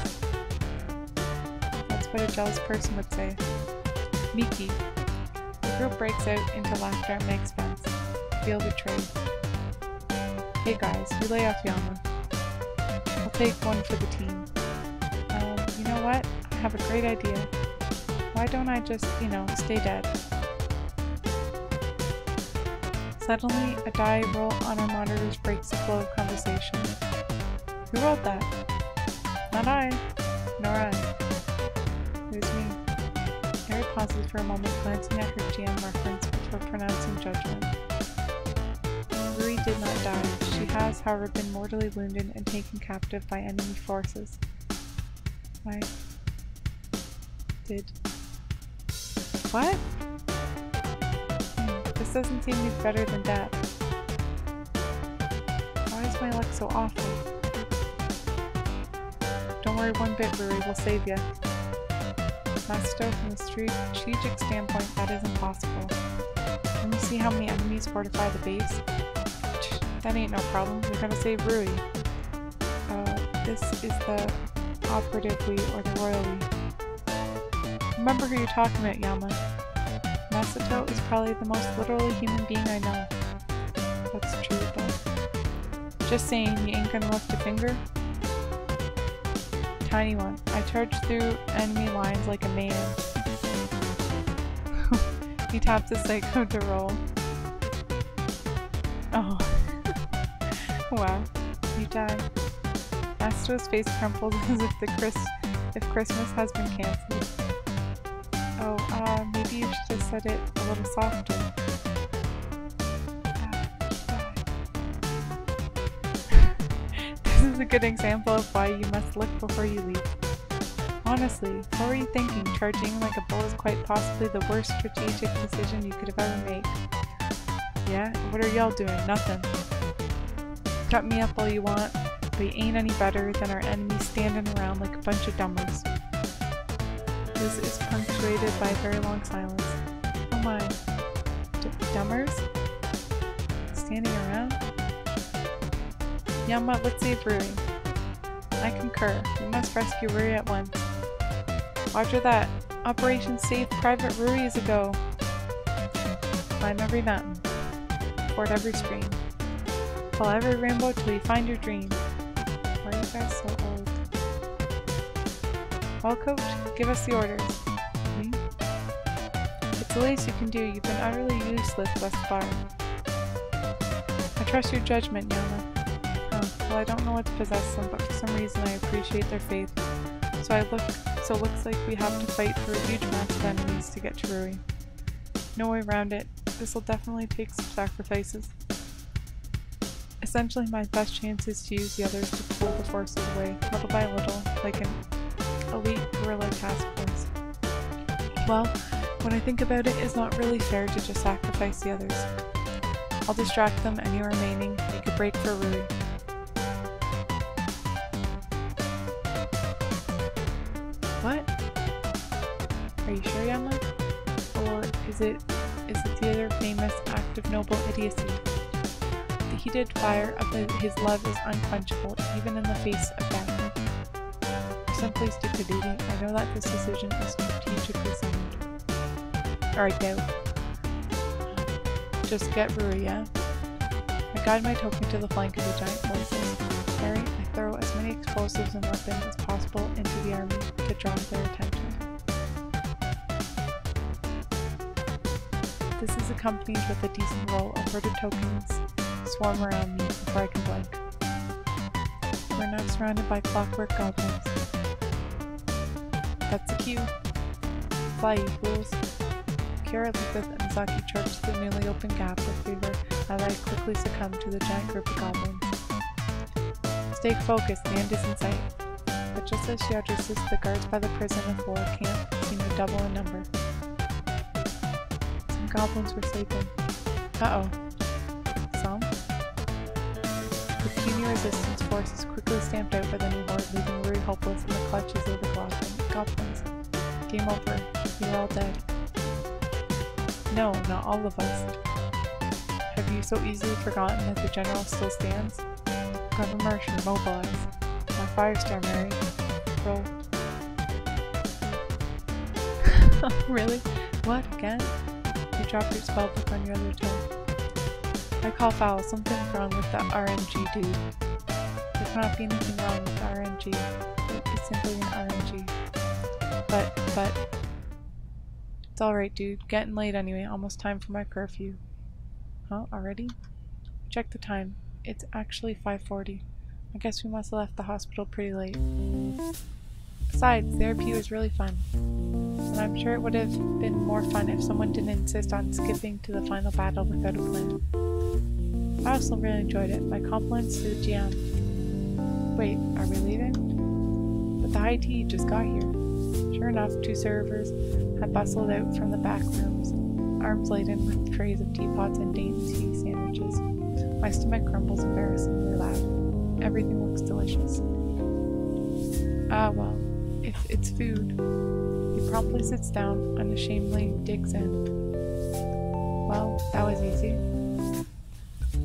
That's what a jealous person would say. Miki. The group breaks out into laughter at Meg's fence. Feel betrayed. Hey guys, you lay off Yama. I'll take one for the team. You know what? I have a great idea. Why don't I just, stay dead? Suddenly, a die roll on our monitors breaks the flow of conversation. Who rolled that? Not I. Nor I. It was me. Harry pauses for a moment, glancing at her GM reference before pronouncing judgment. Rui did not die. She has, however, been mortally wounded and taken captive by enemy forces. I did. What? This doesn't seem to be better than death. Why is my luck so awful? Don't worry one bit, Ruri, we'll save ya. Masto, from a strategic standpoint, that is impossible. Can you see how many enemies fortify the base? That ain't no problem, we gotta save Rui. This is the operative we, or the royal we. Remember who you're talking about, Yama. Masato is probably the most literally human being I know. That's true, though. Just saying, you ain't gonna lift a finger? Tiny one. I charged through enemy lines like a man. He taps his psycho to roll. Oh. Wow. You die. Astro's face crumples as if Christmas has been cancelled. Oh, maybe you should have said it a little softer. This is a good example of why you must look before you leap. Honestly, what were you thinking? Charging like a bull is quite possibly the worst strategic decision you could have ever made. Yeah? What are y'all doing? Nothing. Cut me up all you want, but you ain't any better than our enemies standing around like a bunch of dumbers. This is punctuated by a very long silence. Oh my. Dumbers? Standing around? Yama, let's save Rui. I concur. We must rescue Rui at once. Roger that. Operation Save Private Rui is a go. Climb every mountain. Ford every stream. Follow every rainbow till you find your dream. Why are you guys so old? Well, coach, give us the orders. Me? It's the least you can do. You've been utterly useless thus far. I trust your judgment, Yama. Well, I don't know what possessed them, but for some reason I appreciate their faith. So it looks like we have to fight through a huge mass of enemies to get to Rui. No way around it. This will definitely take some sacrifices. Essentially, my best chance is to use the others to pull the forces away, little by little, like an elite guerrilla task force. Well, when I think about it, it's not really fair to just sacrifice the others. I'll distract them, and you remaining, make a break for Rui. What? Are you sure, Yama? Or is it the other famous act of noble idiocy? The heated fire of his love is unquenchable, even in the face of death. Simply stupidity. I know that this decision is strategically sound. Or I doubt. Just get Rui, yeah? I guide my token to the flank of the giant forces. Harry, I throw as many explosives and weapons as possible into the army to draw their attention. This is accompanied with a decent roll of herded tokens swarm around me before I can blink. We're now surrounded by clockwork goblins. That's the cue. Fly, you fools. Akira, Lucid, and Misaki charge the newly opened gap with fever as I quickly succumb to the giant group of goblins. Stay focused, the end is in sight. But just as she utters this, the guards by the prison floor camp seem to double in number. Some goblins were sleeping. Uh-oh. Some? The puny resistance force is quickly stamped out by the new horde, leaving Rui helpless in the clutches of the goblins. Game over. You're all dead. No, not all of us. Have you so easily forgotten that the general still stands? Grab immersion, mobilize. My firestar, Mary. Roll. Really? What, again? You dropped your spellbook on your other toe. I call foul. Something's wrong with that RNG, dude. There cannot be anything wrong with the RNG. It's simply an RNG. But... It's alright, dude. Getting late anyway. Almost time for my curfew. Huh? Already? Check the time. It's actually 5:40. I guess we must have left the hospital pretty late. Besides, the RP was really fun. And I'm sure it would have been more fun if someone didn't insist on skipping to the final battle without a plan. I also really enjoyed it. My compliments to the GM. Wait, are we leaving? But the high tea just got here. Sure enough, 2 servers had bustled out from the back rooms, arms laden with trays of teapots and dainty sandwiches. My stomach grumbles embarrassingly loud. Everything looks delicious. Ah, well, if it's food. He promptly sits down, unashamedly digs in. Well, that was easy.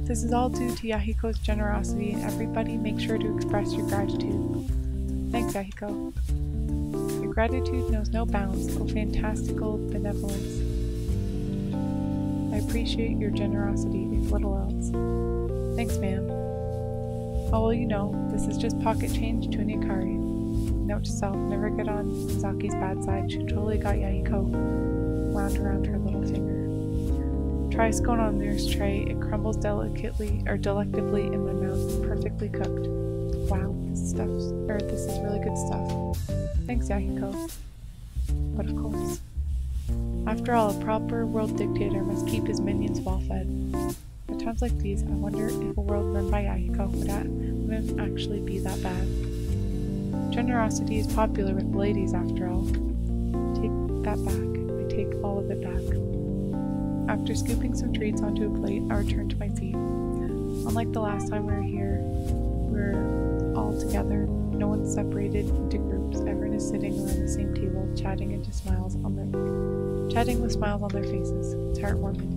This is all due to Yahiko's generosity, and everybody make sure to express your gratitude. Thanks, Yahiko. Your gratitude knows no bounds, oh fantastical benevolence. I appreciate your generosity, if little else. Thanks, ma'am. Oh, well, you know, this is just pocket change to an Ikari. Note to self, never get on Misaki's bad side. She totally got Yahiko wound around her little finger. Try a scone on the nearest tray. It crumbles delicately, or delectably in my mouth, perfectly cooked. Wow, this is really good stuff. Thanks, Yahiko. But of course. After all, a proper world dictator must keep his minions well fed. At times like these, I wonder if a world run by Yahiko wouldn't actually be that bad. Generosity is popular with the ladies, after all. Take that back. I take all of it back. After scooping some treats onto a plate, I return to my seat. Unlike the last time we were here, we're all together. No one's separated into groups. Everyone is sitting around the same table, chatting with smiles on their faces. It's heartwarming.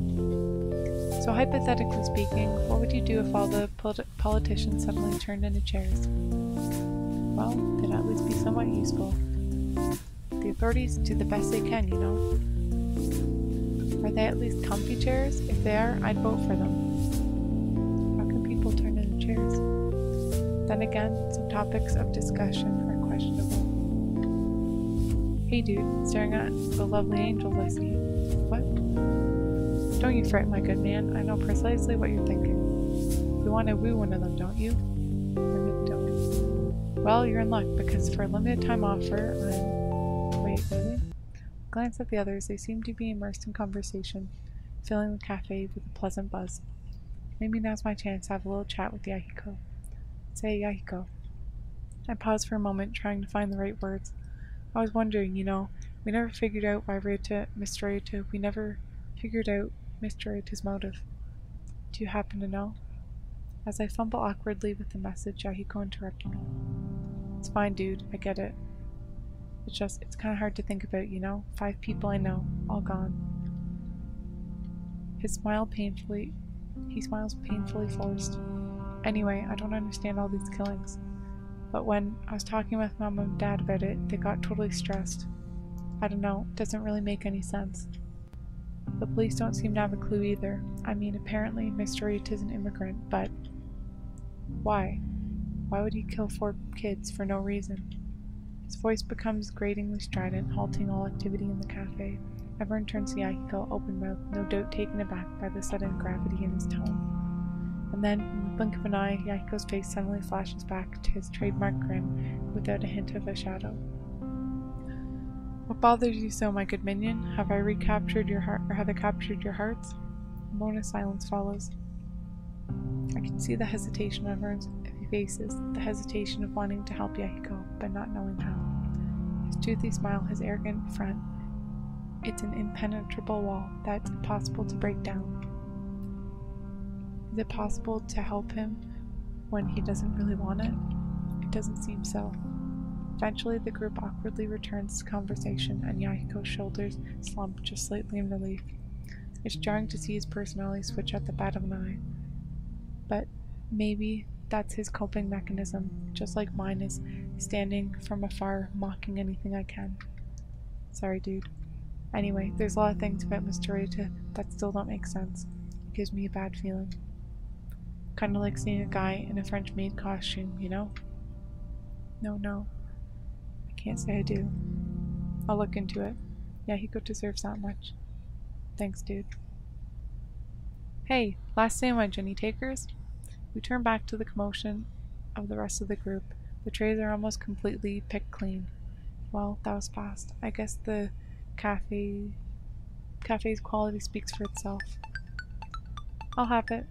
So hypothetically speaking, what would you do if all the politicians suddenly turned into chairs? Well, they'd at least be somewhat useful. The authorities do the best they can, you know. Are they at least comfy chairs? If they are, I'd vote for them. How can people turn into chairs? Then again, some topics of discussion are questionable. Hey dude, staring at the lovely angels I see. What? Don't you fret, my good man. I know precisely what you're thinking. You want to woo one of them, don't you? I really don't. Well, you're in luck, because for a limited time offer, Wait, really? Glance at the others. They seem to be immersed in conversation, filling the cafe with a pleasant buzz. Maybe now's my chance to have a little chat with Yahiko. Say, Yahiko. I paused for a moment, trying to find the right words. I was wondering, you know, we never figured out why Mr. Rita, we never figured out Mr. Rita's motive. Do you happen to know? As I fumble awkwardly with the message, Yahiko interrupted me. It's fine, dude. I get it. It's kind of hard to think about, you know? 5 people I know, all gone. He smiles painfully forced. Anyway, I don't understand all these killings. But when I was talking with Mom and Dad about it, they got totally stressed. I don't know, it doesn't really make any sense. The police don't seem to have a clue either. I mean, apparently Mr. Rita's an immigrant, but why? Why would he kill 4 kids for no reason? His voice becomes gratingly strident, halting all activity in the cafe. Everyone turns to Yahiko, open-mouthed, no doubt taken aback by the sudden gravity in his tone. And then, in the blink of an eye, Yahiko's face suddenly flashes back to his trademark grin, without a hint of a shadow. What bothers you so, my good minion? Have I recaptured your heart, or have I captured your hearts? A moment of silence follows. I can see the hesitation on everyone's faces, the hesitation of wanting to help Yahiko, but not knowing how. His toothy smile, his arrogant front. It's an impenetrable wall that's impossible to break down. Is it possible to help him when he doesn't really want it? It doesn't seem so. Eventually, the group awkwardly returns to conversation, and Yahiko's shoulders slump just slightly in relief. It's jarring to see his personality switch at the bat of an eye. But maybe that's his coping mechanism, just like mine is standing from afar, mocking anything I can. Sorry, dude. Anyway, there's a lot of things about Mr. Rita that still don't make sense. It gives me a bad feeling. Kinda like seeing a guy in a French maid costume, you know? No. I can't say I do. I'll look into it. Yahiko deserves that much. Thanks, dude. Hey, last sandwich, any takers? We turn back to the commotion of the rest of the group. The trays are almost completely picked clean. Well, that was fast. I guess the cafe's quality speaks for itself. I'll have it.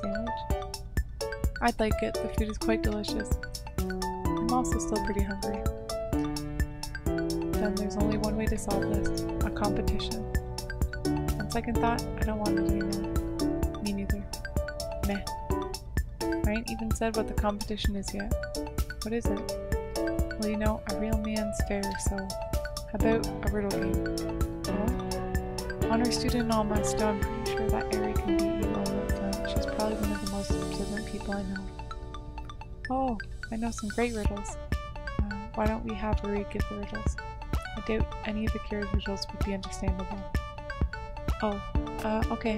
Sandwich? I'd like it. The food is quite delicious. I'm also still pretty hungry. Then there's only one way to solve this. A competition. On second thought, I don't want it anymore. Me neither. Meh. I ain't even said what the competition is yet. What is it? Well, you know, a real man's fair, so how about a riddle game? What? Honor student and all my stuff, I'm pretty sure that Ari can beat you all up front. She's probably one of the most observant people I know. Oh, I know some great riddles. Why don't we have Ari give the riddles? I doubt any of Akira's riddles would be understandable. Oh, okay.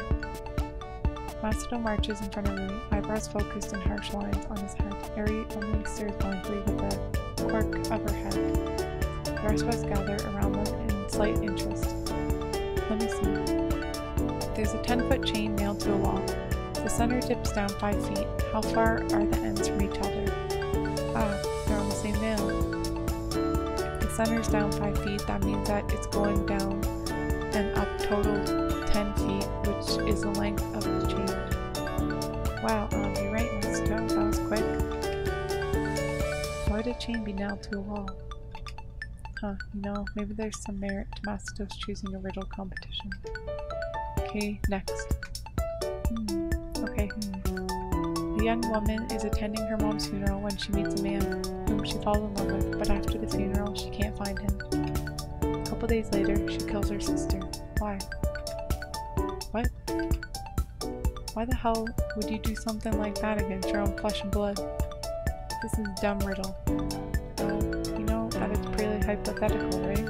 Masato marches in front of Rui, eyebrows focused and harsh lines on his head. Ari only stares blankly with a quirk of her head. The rest of us gather around them in slight interest. Let me see. There's a 10-foot chain nailed to a wall. The center dips down 5 feet. How far are the ends from each other? Ah, they're on the same nail. If the center's down 5 feet, that means that it's going down and up total 10 feet, which is the length of the chain. Wow, you're right, Masato. That was quick. Why would a chain be nailed to a wall? Huh, you know, maybe there's some merit to Masato's choosing a riddle competition. Okay, next. A young woman is attending her mom's funeral when she meets a man whom she falls in love with, but after the funeral, she can't find him. A couple days later, she kills her sister. Why? What? Why the hell would you do something like that against your own flesh and blood? This is a dumb riddle. You know that it's purely hypothetical, right?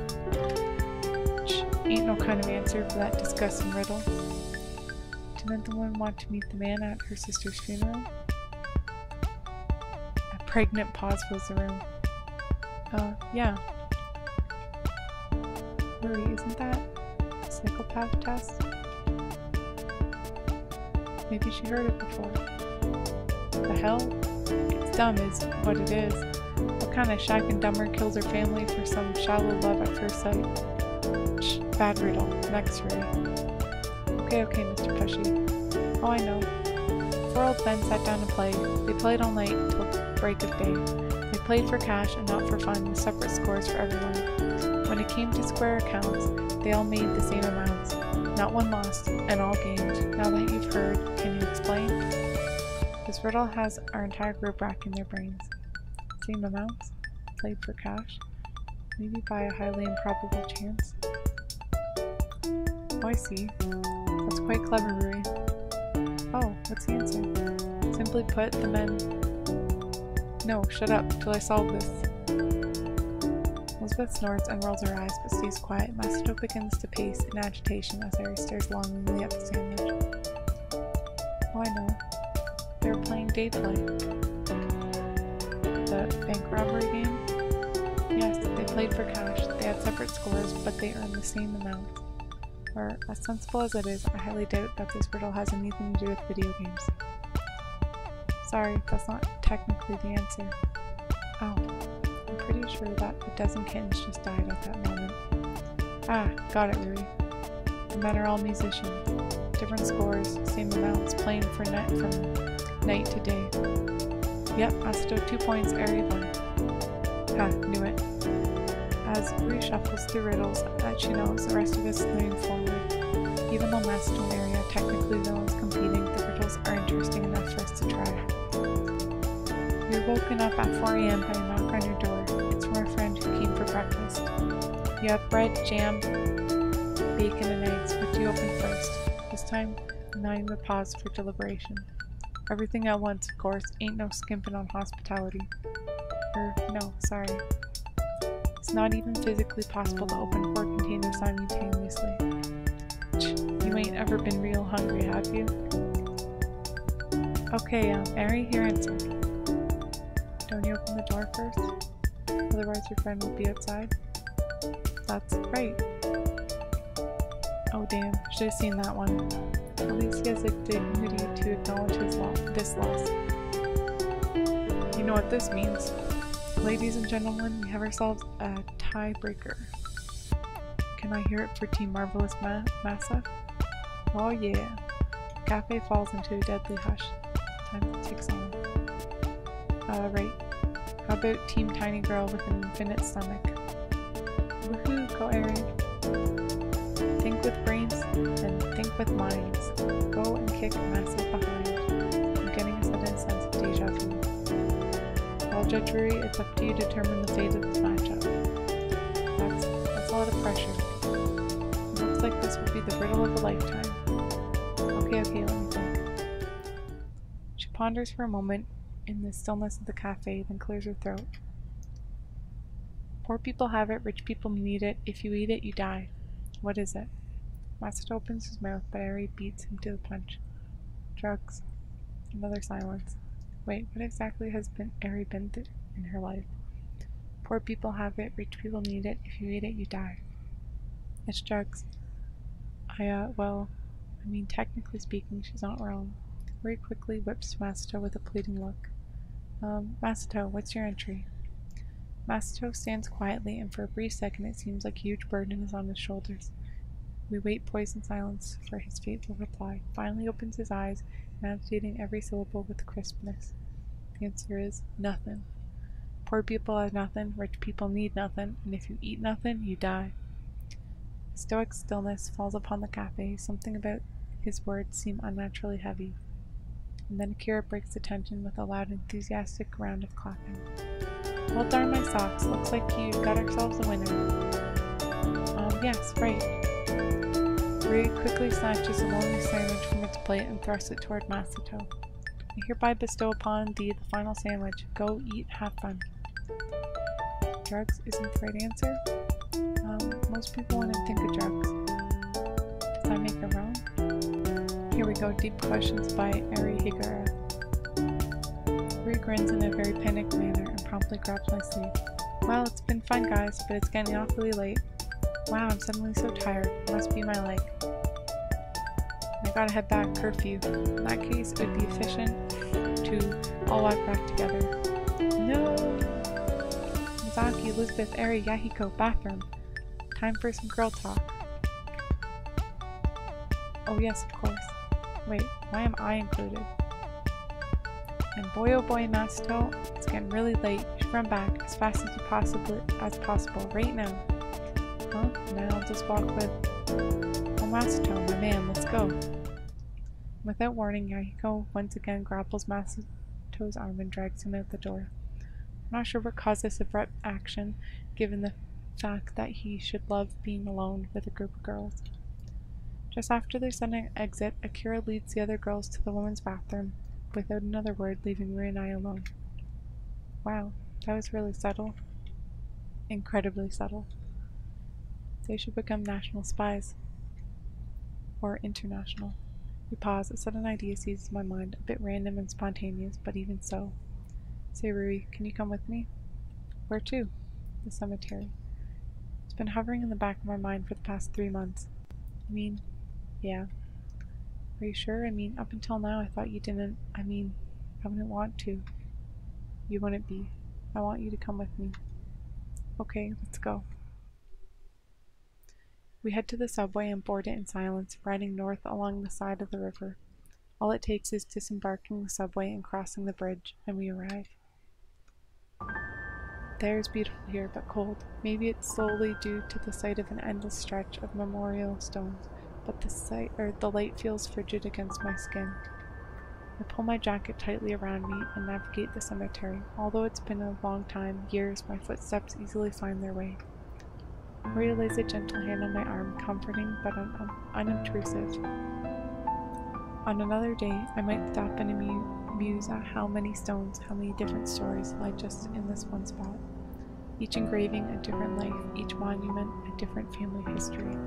Ain't no kind of answer for that disgusting riddle. Didn't the woman want to meet the man at her sister's funeral? A pregnant pause fills the room. Yeah. Really, isn't that a psychopath test? Maybe she heard it before. The hell? It's dumb is what it is. What kind of shack and dumber kills her family for some shallow love at first sight? Bad riddle. Next, hurry. Okay, Mr. Pushy. Oh, I know. 4 old men sat down to play. They played all night till break of day. They played for cash and not for fun, with separate scores for everyone. When it came to square accounts, they all made the same amounts. Not one lost, and all gained. Now that you've heard, can you explain? This riddle has our entire group racking their brains. Same amounts? Played for cash? Maybe by a highly improbable chance? Oh, I see. That's quite clever, Rui. Oh, what's the answer? Simply put, the men... No, shut up, till I solve this. Elizabeth snorts and rolls her eyes, but stays quiet. Masato begins to pace in agitation as Harry stares longingly at the sandwich. Oh, I know. They were playing day play. The bank robbery game? Yes, they played for cash. They had separate scores, but they earned the same amount. Or, as sensible as it is, I highly doubt that this riddle has anything to do with video games. Sorry, that's not technically the answer. Oh, I'm pretty sure that a dozen kittens just died at that moment. Ah, got it, Rui. The men are all musicians. Different scores, same amounts, playing from night to day. Yep, Masato 2 points, Eri 1. Ha, knew it. As Rui shuffles through riddles that she knows, the rest of us lean forward. Even though Masato and Eri are technically villains competing, the riddles are interesting enough for us to try. You're woken up at 4 AM by a knock on your door. It's from a friend who came for breakfast. You have bread, jam, bacon, and eggs. What do you open first? This time, now you would pause for deliberation. Everything at once, of course. Ain't no skimping on hospitality. No, sorry. It's not even physically possible to open 4 containers simultaneously. You ain't ever been real hungry, have you? Okay, Eri, here answer. Don't you open the door first? Otherwise your friend will be outside. That's right. Oh damn, should have seen that one. At least he has the dignity to acknowledge this loss. You know what this means. Ladies and gentlemen, we have ourselves a tiebreaker. Can I hear it for Team Marvelous Massa? Oh yeah. The cafe falls into a deadly hush. Time ticks on. Right. How about Team Tiny Girl with an infinite stomach? Woohoo, go Eri. Think with brains and think with minds. Go and kick Massa behind. I'm getting a sudden sense of deja vu. All Judge Rui, it's up to you to determine the fate of this matchup. That's a lot of pressure. It looks like this would be the riddle of a lifetime. Okay, let me think. She ponders for a moment in the stillness of the cafe, then clears her throat. Poor people have it, rich people need it. If you eat it, you die. What is it? Masato opens his mouth, but Eri beats him to the punch. Drugs. Another silence. Wait, what exactly has Eri been through in her life? Poor people have it, rich people need it. If you eat it, you die. It's drugs. Well, I mean, technically speaking, she's not wrong. Very quickly whips Masato with a pleading look. Masato, what's your entry? Masato stands quietly, and for a brief second it seems like a huge burden is on his shoulders. We wait poised in silence for his fateful reply. Finally opens his eyes, enunciating every syllable with crispness. The answer is nothing. Poor people have nothing, rich people need nothing, and if you eat nothing, you die. A stoic stillness falls upon the cafe. Something about his words seem unnaturally heavy. And then Akira breaks the tension with a loud, enthusiastic round of clapping. Well darn my socks, looks like you've got ourselves a winner. Yes, right. Rui quickly snatches a lonely sandwich from its plate and thrusts it toward Masato. I hereby bestow upon thee the final sandwich. Go eat, have fun. Drugs isn't the right answer. Most people wouldn't think of drugs. Does that make it wrong? Here we go, Deep Questions by Ari Higura. Rui grins in a very panicked manner and promptly grabs my sleeve. Well, it's been fun, guys, but it's getting awfully late. Wow, I'm suddenly so tired. It must be my leg. I gotta head back, curfew. In that case, it would be efficient to all walk back together. No! Misaki, Elizabeth, Eri, Yahiko, bathroom. Time for some girl talk. Oh yes, of course. Wait, why am I included? And boy oh boy, Masato, it's getting really late. You should run back as fast as possible, right now. Huh? Now I'll just walk with... Oh, Masato, my man, let's go. Without warning, Yahiko once again grapples Masato's arm and drags him out the door. I'm not sure what caused this abrupt action, given the fact that he should love being alone with a group of girls. Just after their sudden exit, Akira leads the other girls to the women's bathroom, without another word, leaving Rui and I alone. Wow, that was really subtle. Incredibly subtle. They should become national spies. Or international. We pause. A sudden idea seizes my mind, a bit random and spontaneous, but even so. Say, Rui, can you come with me? Where to? The cemetery. It's been hovering in the back of my mind for the past 3 months. I mean, yeah. Are you sure? I mean, up until now I thought you didn't, I wouldn't want to. You wouldn't be. I want you to come with me. Okay, let's go. We head to the subway and board it in silence, riding north along the side of the river. All it takes is disembarking the subway and crossing the bridge, and we arrive. The air is beautiful here, but cold. Maybe it's solely due to the sight of an endless stretch of memorial stones, but the light feels frigid against my skin. I pull my jacket tightly around me and navigate the cemetery. Although it's been a long time, years, my footsteps easily find their way. Rui lays a gentle hand on my arm, comforting but unobtrusive. On another day, I might stop and muse at how many stones, how many different stories lie just in this one spot. Each engraving a different life, each monument a different family history.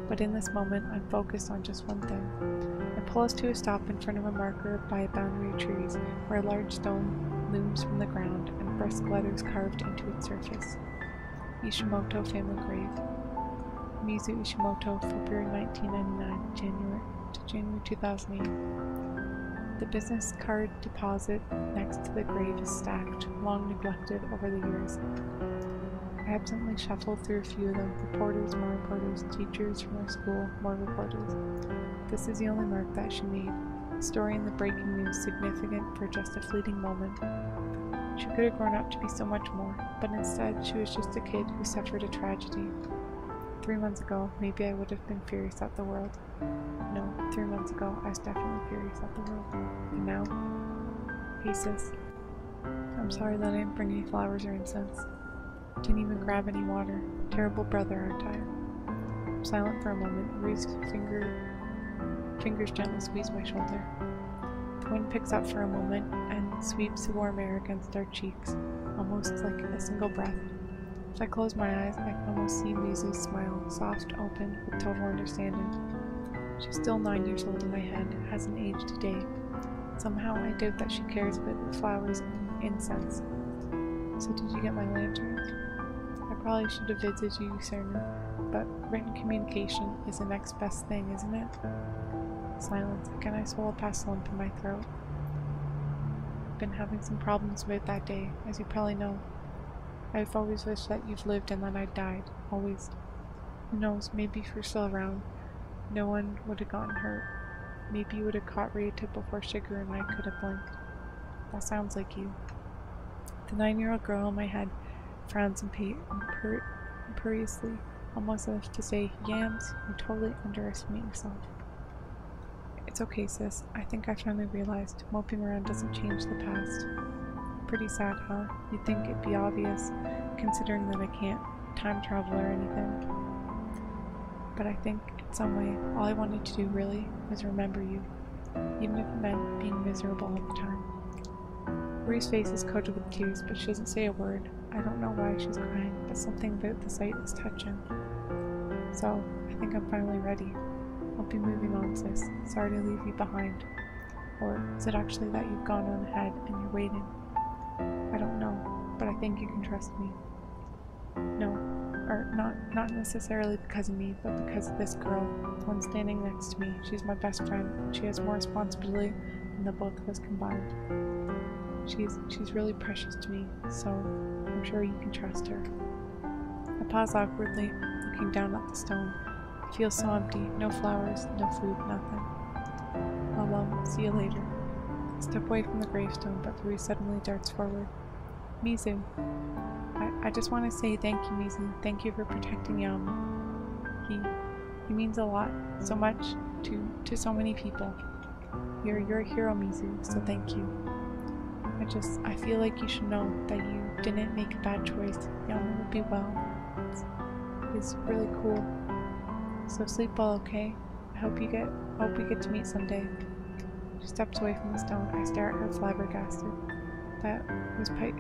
But in this moment, I'm focused on just one thing. I pull us to a stop in front of a marker by a boundary of trees, where a large stone looms from the ground and brisk letters carved into its surface. Ishimoto family grave. Mizu Ishimoto, February 1999, January 2008. The business card deposit next to the grave is stacked, long neglected over the years. I absently shuffle through a few of them. Reporters, more reporters, teachers from our school, more reporters. This is the only mark that she made. A story in the breaking news, significant for just a fleeting moment. She could have grown up to be so much more, but instead she was just a kid who suffered a tragedy. 3 months ago, maybe I would have been furious at the world. No, 3 months ago, I was definitely furious at the world. And now? Hey sis. I'm sorry that I didn't bring any flowers or incense. Didn't even grab any water. Terrible brother, aren't I? I'm silent for a moment. Rui's fingers gently squeeze my shoulder. The wind picks up for a moment and sweeps the warm air against our cheeks, almost like a single breath. If I close my eyes, I can almost see Mizu's smile, soft, open, with total understanding. She's still 9 years old in my head, hasn't aged a day. Somehow I doubt that she cares about the flowers and incense. So did you get my lanterns? I probably should have visited you sooner, but written communication is the next best thing, isn't it? Silence. Again I swallow past a lump in my throat. I've been having some problems about that day, as you probably know. I've always wished that you've lived and that I'd died. Always. Who knows, maybe if you're still around, no one would have gotten hurt. Maybe you would have caught Ryota before Shigeru and I could have blinked. That sounds like you. The 9-year-old girl in my head frowns imperiously, almost as if to say, Yams, you totally underestimate yourself. It's okay, sis. I think I finally realized moping around doesn't change the past. Pretty sad, huh? You'd think it'd be obvious, considering that I can't time travel or anything. but I think in some way all I wanted to do really was remember you, even if it meant being miserable all the time. Marie's face is coated with tears, but she doesn't say a word. I don't know why she's crying, but something about the sight is touching. So, I think I'm finally ready. I'll be moving on, sis. Sorry to leave you behind. Or is it actually that you've gone on ahead and you're waiting? I don't know, but I think you can trust me. No, or not necessarily because of me, but because of this girl, the one standing next to me. She's my best friend, and she has more responsibility than the both of us combined. She's really precious to me, so I'm sure you can trust her. I pause awkwardly, looking down at the stone. It feels so empty. No flowers, no food, nothing. I'll see you later. I step away from the gravestone, but Rui suddenly darts forward. Mizu. I just want to say thank you, Mizu. Thank you for protecting Yama. He means a lot, so much to so many people. You're a hero, Mizu, so thank you. I feel like you should know that you didn't make a bad choice. Yama will be well. It's really cool. So sleep well, okay? I hope we get to meet someday. She steps away from the stone. I stare at her flabbergasted. That was quite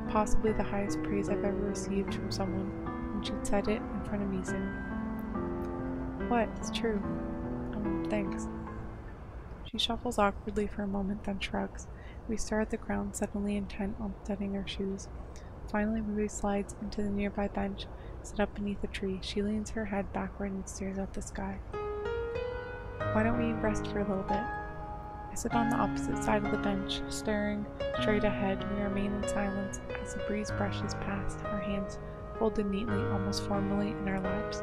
possibly the highest praise I've ever received from someone, and she'd said it in front of Mizu. What? It's true. Thanks. She shuffles awkwardly for a moment, then shrugs. We stare at the ground, suddenly intent on studying our shoes. Finally, Rui slides into the nearby bench, set up beneath a tree. She leans her head backward and stares at the sky. Why don't we rest for a little bit? I sit on the opposite side of the bench, staring straight ahead. We remain in silence as the breeze brushes past, our hands folded neatly, almost formally in our laps.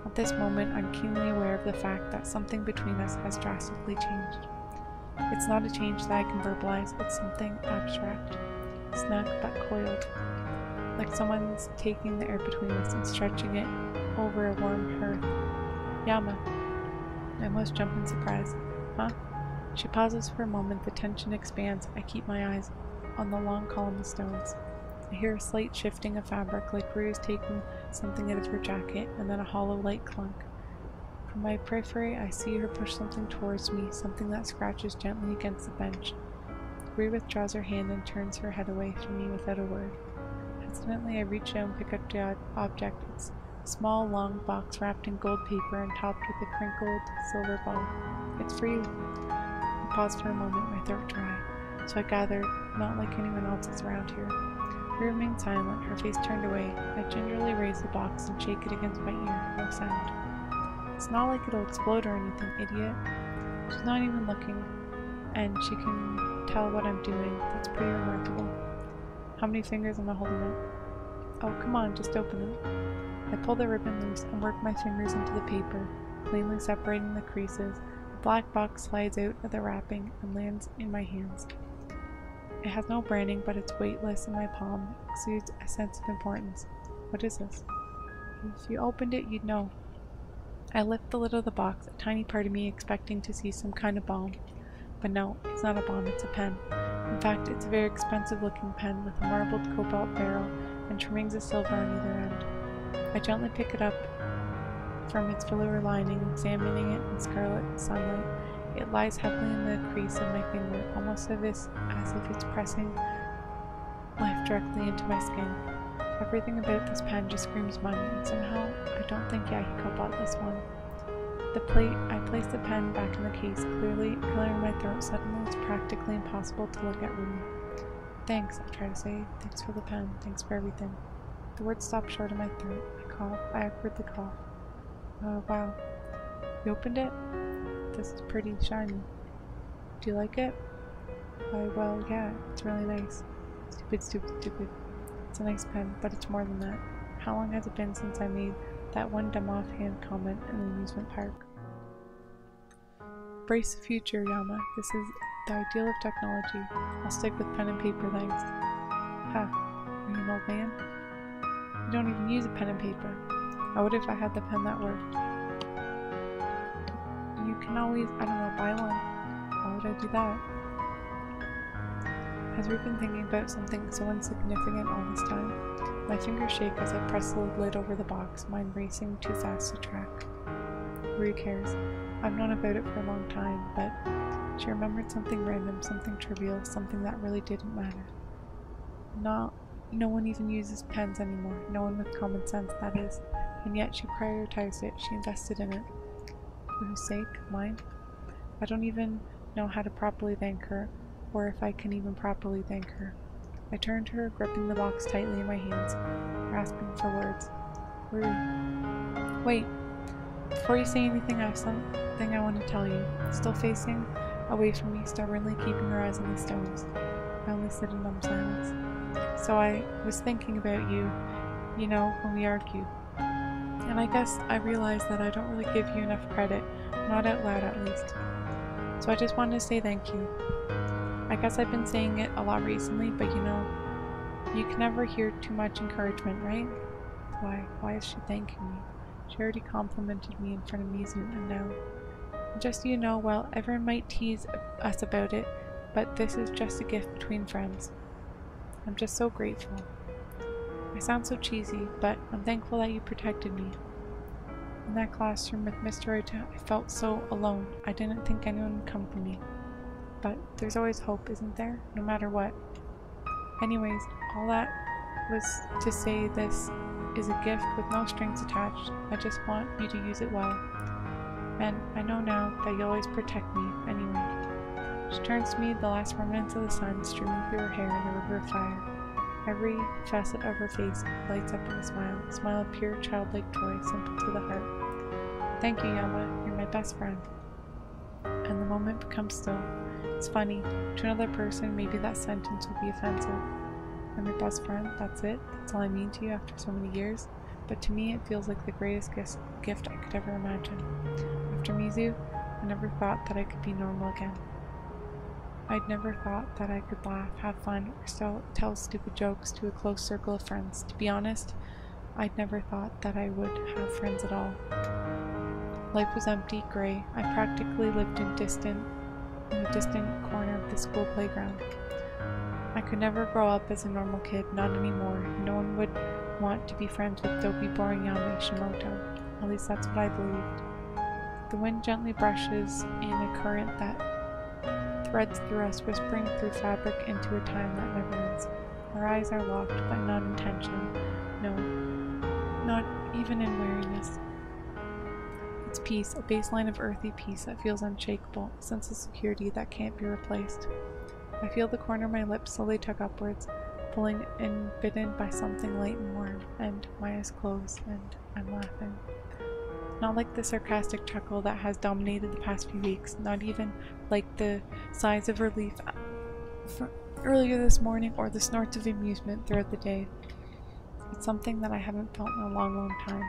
At this moment, I'm keenly aware of the fact that something between us has drastically changed. It's not a change that I can verbalize, it's something abstract, snug but coiled, like someone's taking the air between us and stretching it over a warm hearth. Yama. I almost jump in surprise. Huh? She pauses for a moment, the tension expands. I keep my eyes on the long column of stones. I hear a slight shifting of fabric, like Rue is taking something out of her jacket, and then a hollow light clunk. From my periphery, I see her push something towards me, something that scratches gently against the bench. Rue withdraws her hand and turns her head away from me without a word. Hesitantly, I reach out and pick up the object. It's a small, long box wrapped in gold paper and topped with a crinkled silver ball. It's for you. I pause for a moment, my throat dry, so I gather not like anyone else is around here. Rue remains silent, her face turned away. I gingerly raise the box and shake it against my ear. No sound. It's not like it'll explode or anything, idiot. She's not even looking, and she can tell what I'm doing. That's pretty remarkable. How many fingers am I holding it? Oh, come on, just open it. I pull the ribbon loose and work my fingers into the paper, cleanly separating the creases. The black box slides out of the wrapping and lands in my hands. It has no branding, but it's weightless in my palm. It exudes a sense of importance. What is this? If you opened it, you'd know. I lift the lid of the box, a tiny part of me expecting to see some kind of bomb. But no, it's not a bomb, it's a pen. In fact, it's a very expensive looking pen with a marbled cobalt barrel and trimmings of silver on either end. I gently pick it up from its velour lining, examining it in scarlet sunlight. It lies heavily in the crease of my finger, almost as if it's pressing life directly into my skin. Everything about this pen just screams money, and somehow I don't think Yahiko bought this one. I place the pen back in the case, clearing my throat. Suddenly it's practically impossible to look at Rumi. Thanks, I try to say. Thanks for the pen. Thanks for everything. The words stop short of my throat. I cough. I awkwardly cough. Oh, wow. You opened it? This is pretty shiny. Do you like it? Why, well, yeah, it's really nice. Stupid, stupid, stupid. It's a nice pen, but it's more than that. How long has it been since I made that one dumb offhand comment in the amusement park? Brace the future, Yama. This is the ideal of technology. I'll stick with pen and paper, thanks. Ha, are you an old man? You don't even use a pen and paper. I would if I had the pen that worked. You can always, I don't know, buy one. Why would I do that? Has Rue been thinking about something so insignificant all this time? My fingers shake as I press the lid over the box, mine racing too fast to track. Rui cares. I've known about it for a long time, but she remembered something random, something trivial, something that really didn't matter. No one even uses pens anymore, no one with common sense, that is, and yet she prioritized it, she invested in it. For whose sake? Mine? I don't even know how to properly thank her, or if I can even properly thank her. I turned to her, gripping the box tightly in my hands, grasping for words. Rui. Wait. Before you say anything, I have something I want to tell you. Still facing away from me, stubbornly keeping her eyes on the stones. I only sit in dumb silence. So I was thinking about you, you know, when we argued. And I guess I realized that I don't really give you enough credit, not out loud at least. So I just wanted to say thank you. I guess I've been saying it a lot recently, but you know, you can never hear too much encouragement, right? Why is she thanking me? She already complimented me in front of Mizu, and now... Just so you know, well, everyone might tease us about it, but this is just a gift between friends. I'm just so grateful. I sound so cheesy, but I'm thankful that you protected me. In that classroom with Mr. Rota, I felt so alone. I didn't think anyone would come for me. But there's always hope, isn't there? No matter what. Anyways, all that was to say this is a gift with no strings attached. I just want you to use it well. And I know now that you'll always protect me anyway. She turns to me, the last remnants of the sun streaming through her hair in a river of fire. Every facet of her face lights up in a smile of pure childlike joy, simple to the heart. Thank you, Yama. You're my best friend. And the moment becomes still. It's funny. To another person, maybe that sentence would be offensive. I'm your best friend, that's it? That's all I mean to you after so many years? But to me, it feels like the greatest gift I could ever imagine. After Mizu, I never thought that I could be normal again. I'd never thought that I could laugh, have fun, or still tell stupid jokes to a close circle of friends. To be honest, I'd never thought that I would have friends at all. Life was empty, grey. I practically lived in a distant corner of the school playground. I could never grow up as a normal kid, not anymore. No one would want to be friends with dopey, boring Yama Ishimoto. At least that's what I believed. The wind gently brushes in a current that threads through us, whispering through fabric into a time that never ends. Our eyes are locked, but not in tension. No, not even in weariness. It's peace, a baseline of earthy peace that feels unshakable, a sense of security that can't be replaced. I feel the corner of my lips slowly tug upwards, pulling and bitten by something light and warm, and my eyes close, and I'm laughing. Not like the sarcastic chuckle that has dominated the past few weeks, not even like the sighs of relief earlier this morning or the snorts of amusement throughout the day. It's something that I haven't felt in a long, long time.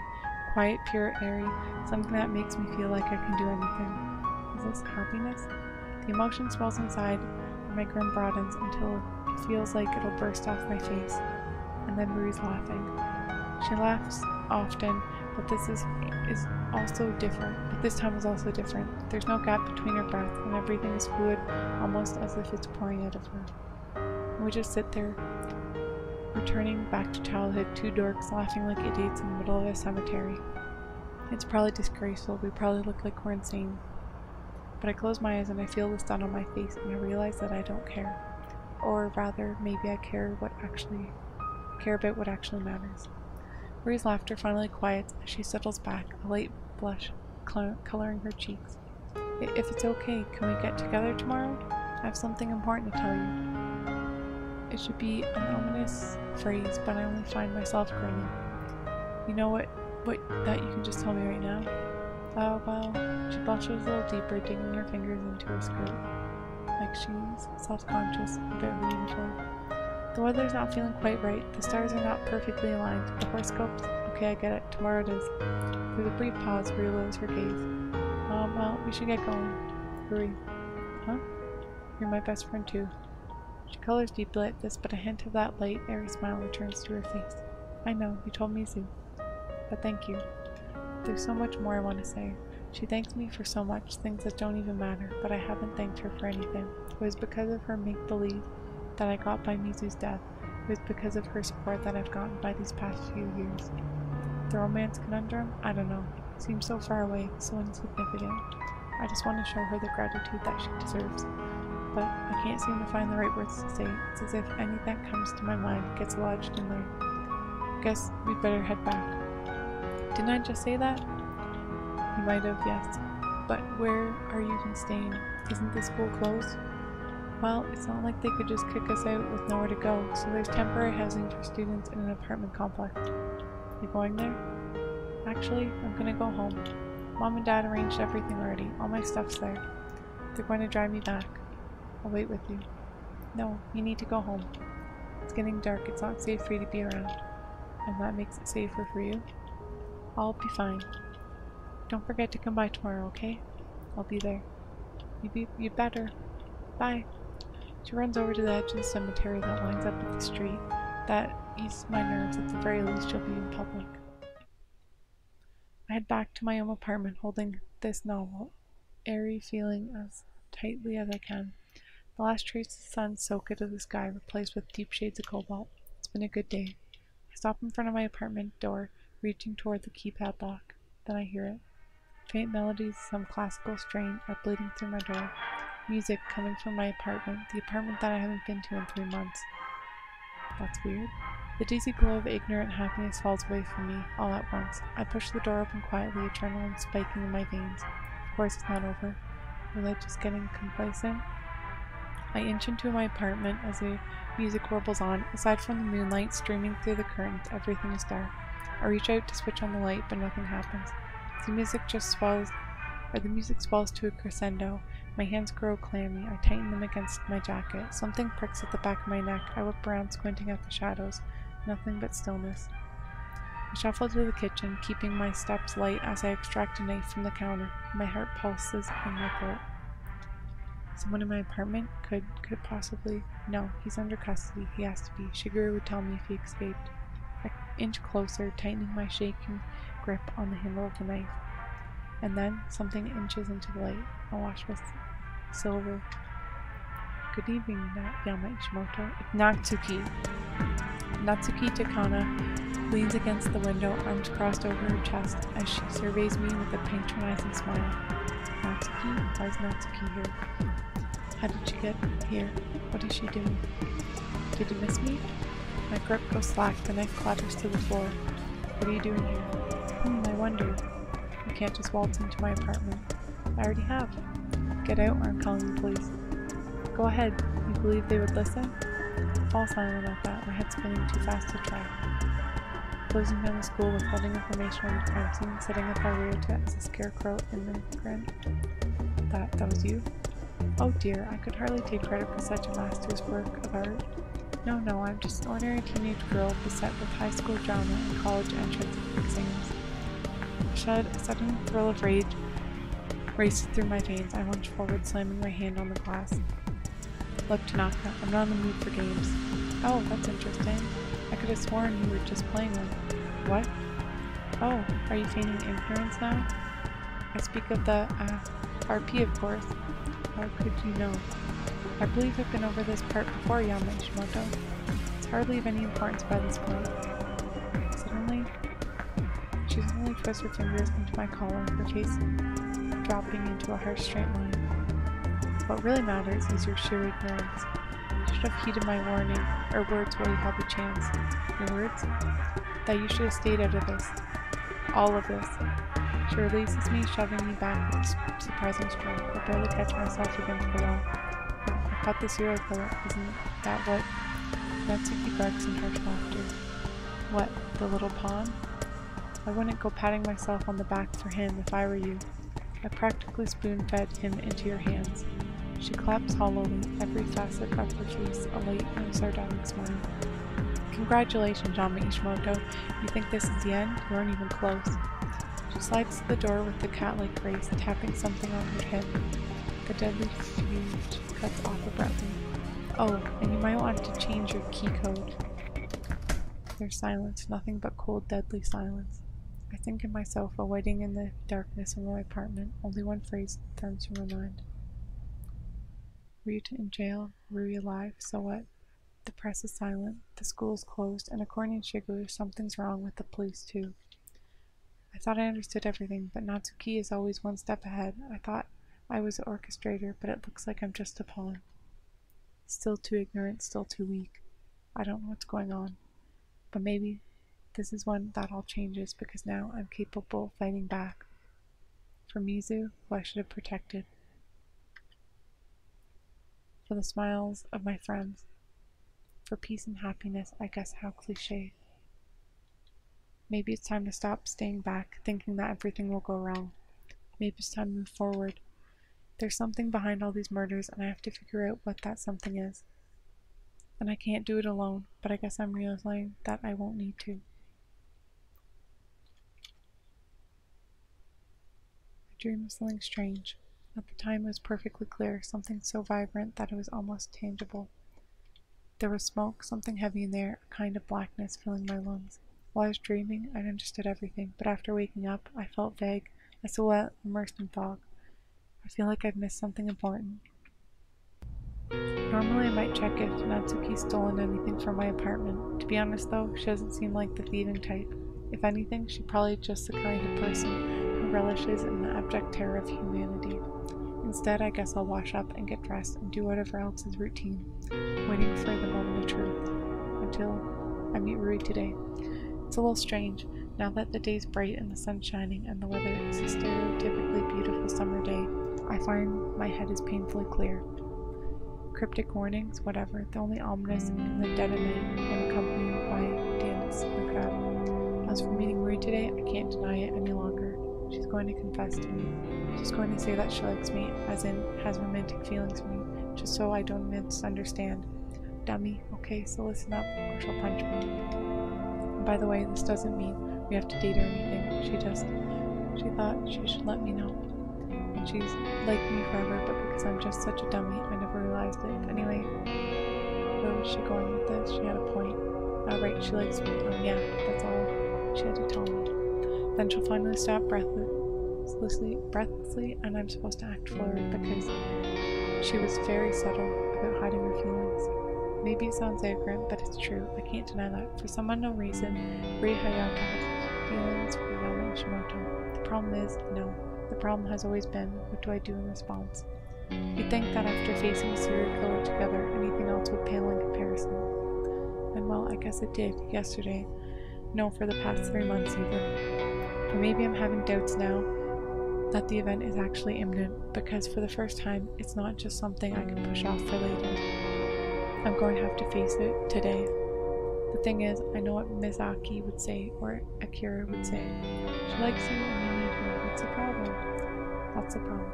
Quiet, pure, airy, something that makes me feel like I can do anything. Is this happiness? The emotion swells inside, and my grin broadens until it feels like it'll burst off my face. And then Rui's laughing. She laughs often, but this also different. But this time is also different. There's no gap between her breath, and everything is fluid, almost as if it's pouring out of her. And we just sit there, returning back to childhood, two dorks laughing like idiots in the middle of a cemetery. It's probably disgraceful. We probably look like we're insane. But I close my eyes and I feel the sun on my face, and I realize that I don't care. Or rather, maybe I care about what actually matters. Rui's laughter finally quiets as she settles back, a light blush coloring her cheeks. If it's okay, can we get together tomorrow? I have something important to tell you. It should be an ominous phrase, but I only find myself grinning. You know what that you can just tell me right now? Oh, well, she blushes a little deeper, digging her fingers into her skirt, like she's self-conscious about her uniform. The weather's not feeling quite right, the stars are not perfectly aligned, the horoscopes, okay, I get it, tomorrow it is. There's a brief pause where Rui lowers her gaze. Well, we should get going. Rui. Huh? You're my best friend too. She colors deeply at this, but a hint of that light, airy smile returns to her face. I know, you told me so. But thank you. There's so much more I want to say. She thanks me for so much, things that don't even matter, but I haven't thanked her for anything. It was because of her make-believe that I got by Mizu's death. It was because of her support that I've gotten by these past few years. The romance conundrum? I don't know. Seems so far away, so insignificant. I just want to show her the gratitude that she deserves. But I can't seem to find the right words to say. It's as if any that comes to my mind gets lodged in there. Guess we'd better head back. Didn't I just say that? You might have, yes. But where are you even staying? Isn't the school closed? Well, it's not like they could just kick us out with nowhere to go, so there's temporary housing for students in an apartment complex. You going there? Actually, I'm gonna go home. Mom and Dad arranged everything already. All my stuff's there. They're going to drive me back. I'll wait with you. No, you need to go home. It's getting dark. It's not safe for you to be around. And that makes it safer for you. I'll be fine. Don't forget to come by tomorrow, okay? I'll be there. You'd better. Bye. She runs over to the edge of the cemetery that lines up with the street. That eases my nerves. At the very least, she'll be in public. I head back to my own apartment, holding this novel, airy feeling as tightly as I can. The last trace of the sun soak into the sky, replaced with deep shades of cobalt. It's been a good day. I stop in front of my apartment door, reaching toward the keypad lock. Then I hear it. Faint melodies of some classical strain are bleeding through my door. Music coming from my apartment, the apartment that I haven't been to in 3 months. That's weird. The dizzy glow of ignorant happiness falls away from me, all at once. I push the door open quietly, adrenaline spiking in my veins. Of course it's not over. Was I just getting complacent? I inch into my apartment as the music warbles on. Aside from the moonlight streaming through the curtains, everything is dark. I reach out to switch on the light, but nothing happens. The music swells to a crescendo. My hands grow clammy. I tighten them against my jacket. Something pricks at the back of my neck. I whip around, squinting at the shadows. Nothing but stillness. I shuffle to the kitchen, keeping my steps light as I extract a knife from the counter. My heart pulses in my throat. Someone in my apartment? Could it possibly? No, he's under custody. He has to be. Shigeru would tell me if he escaped. I inch closer, tightening my shaking grip on the handle of the knife. And then something inches into the light, awash with silver. Good evening, Yama Ishimoto. It's Natsuki. Natsuki Takana leans against the window, arms crossed over her chest, as she surveys me with a patronizing smile. Natsuki? Why is Natsuki here? How did she get here? What is she doing? Did you miss me? My grip goes slack, the knife clatters to the floor. What are you doing here? I wonder. You can't just waltz into my apartment. I already have. Get out or I'm calling the police. Go ahead. You believe they would listen? Fall silent at that, my head spinning too fast to try. Closing down the school, withholding information on the crime scene, setting up our Ryota as a scarecrow immigrant. That was you? Oh dear, I could hardly take credit for such a master's work of art. No, I'm just an ordinary teenage girl beset with high school drama and college entrance exams. A sudden thrill of rage races through my veins. I lunge forward, slamming my hand on the glass. Look, Tanaka, I'm not in the mood for games. Oh, that's interesting. I could have sworn you were just playing them. What? Oh, are you feigning ignorance now? I speak of the, RP, of course. How could you know? I believe I've been over this part before, Yama Ishimoto. It's hardly of any importance by this point. She suddenly twists her fingers into my collar, her face dropping into a harsh straight line. What really matters is your sheer ignorance. You should have heeded my warning, or words while you had the chance. Your words? That you should have stayed out of this. All of this. She releases me, shoving me back with surprising strength. I barely catch myself against the wall. I caught the serial killer. Isn't that what? Natsuki barks in harsh laughter. What, the little pawn? I wouldn't go patting myself on the back for him if I were you. I practically spoon-fed him into your hands. She claps hollowly, every facet of her face alight in a sardonic smile. Congratulations, Yama Ishimoto. You think this is the end? You aren't even close. She slides to the door with the cat-like grace, tapping something on her hip. The deadly fuse cuts off abruptly. Oh, and you might want to change your key code. There's silence, nothing but cold, deadly silence. I think of myself awaiting in the darkness of my apartment. Only one phrase turns from my mind. Were you in jail? Were you alive? So what? The press is silent, the school is closed, and according to Shigeru, something's wrong with the police too. I thought I understood everything, but Natsuki is always one step ahead. I thought I was the orchestrator, but it looks like I'm just a pawn. Still too ignorant, still too weak. I don't know what's going on. But maybe this is when that all changes, because now I'm capable of fighting back. For Mizu, who I should have protected. For the smiles of my friends. For peace and happiness, I guess how cliché. Maybe it's time to stop staying back, thinking that everything will go wrong. Maybe it's time to move forward. There's something behind all these murders, and I have to figure out what that something is. And I can't do it alone, but I guess I'm realizing that I won't need to. I dreamed of something strange. At the time it was perfectly clear, something so vibrant that it was almost tangible. There was smoke, something heavy in there, a kind of blackness filling my lungs. While I was dreaming, I understood everything, but after waking up, I felt vague, a silhouette immersed in fog. I feel like I've missed something important. Normally I might check if Natsuki's stolen anything from my apartment. To be honest though, she doesn't seem like the thieving type. If anything, she's probably just the kind of person who relishes in the abject terror of humanity. Instead, I guess I'll wash up and get dressed and do whatever else is routine, waiting for the moment of truth, until I meet Rui today. It's a little strange, now that the day's bright and the sun's shining and the weather is a stereotypically beautiful summer day. I find my head is painfully clear. Cryptic warnings, whatever, they're only ominous in the dead of night when accompanied by dance macabre. As for meeting Rui today, I can't deny it any longer. She's going to confess to me. She's going to say that she likes me, as in, has romantic feelings for me, just so I don't misunderstand. Dummy, okay, so listen up, or she'll punch me. And by the way, this doesn't mean we have to date or anything. She thought she should let me know. And she's liked me forever, but because I'm just such a dummy, I never realized it. Anyway, where was she going with this? She had a point. Oh, right, she likes me. Yeah, that's all she had to tell me. Then she'll finally stop breathlessly, and I'm supposed to act floored because she was very subtle about hiding her feelings. Maybe it sounds arrogant, but it's true. I can't deny that. For some unknown reason, Rei Hayato had feelings for Yama Ishimoto. The problem is, no. The problem has always been, what do I do in response? You'd think that after facing a serial killer together, anything else would pale in comparison. And well, I guess it did, yesterday. No, for the past 3 months even. Or maybe I'm having doubts now that the event is actually imminent, because for the first time, it's not just something I can push off for later. I'm going to have to face it today. The thing is, I know what Misaki would say, or Akira would say. She likes you and you need her. What's the problem? That's the problem.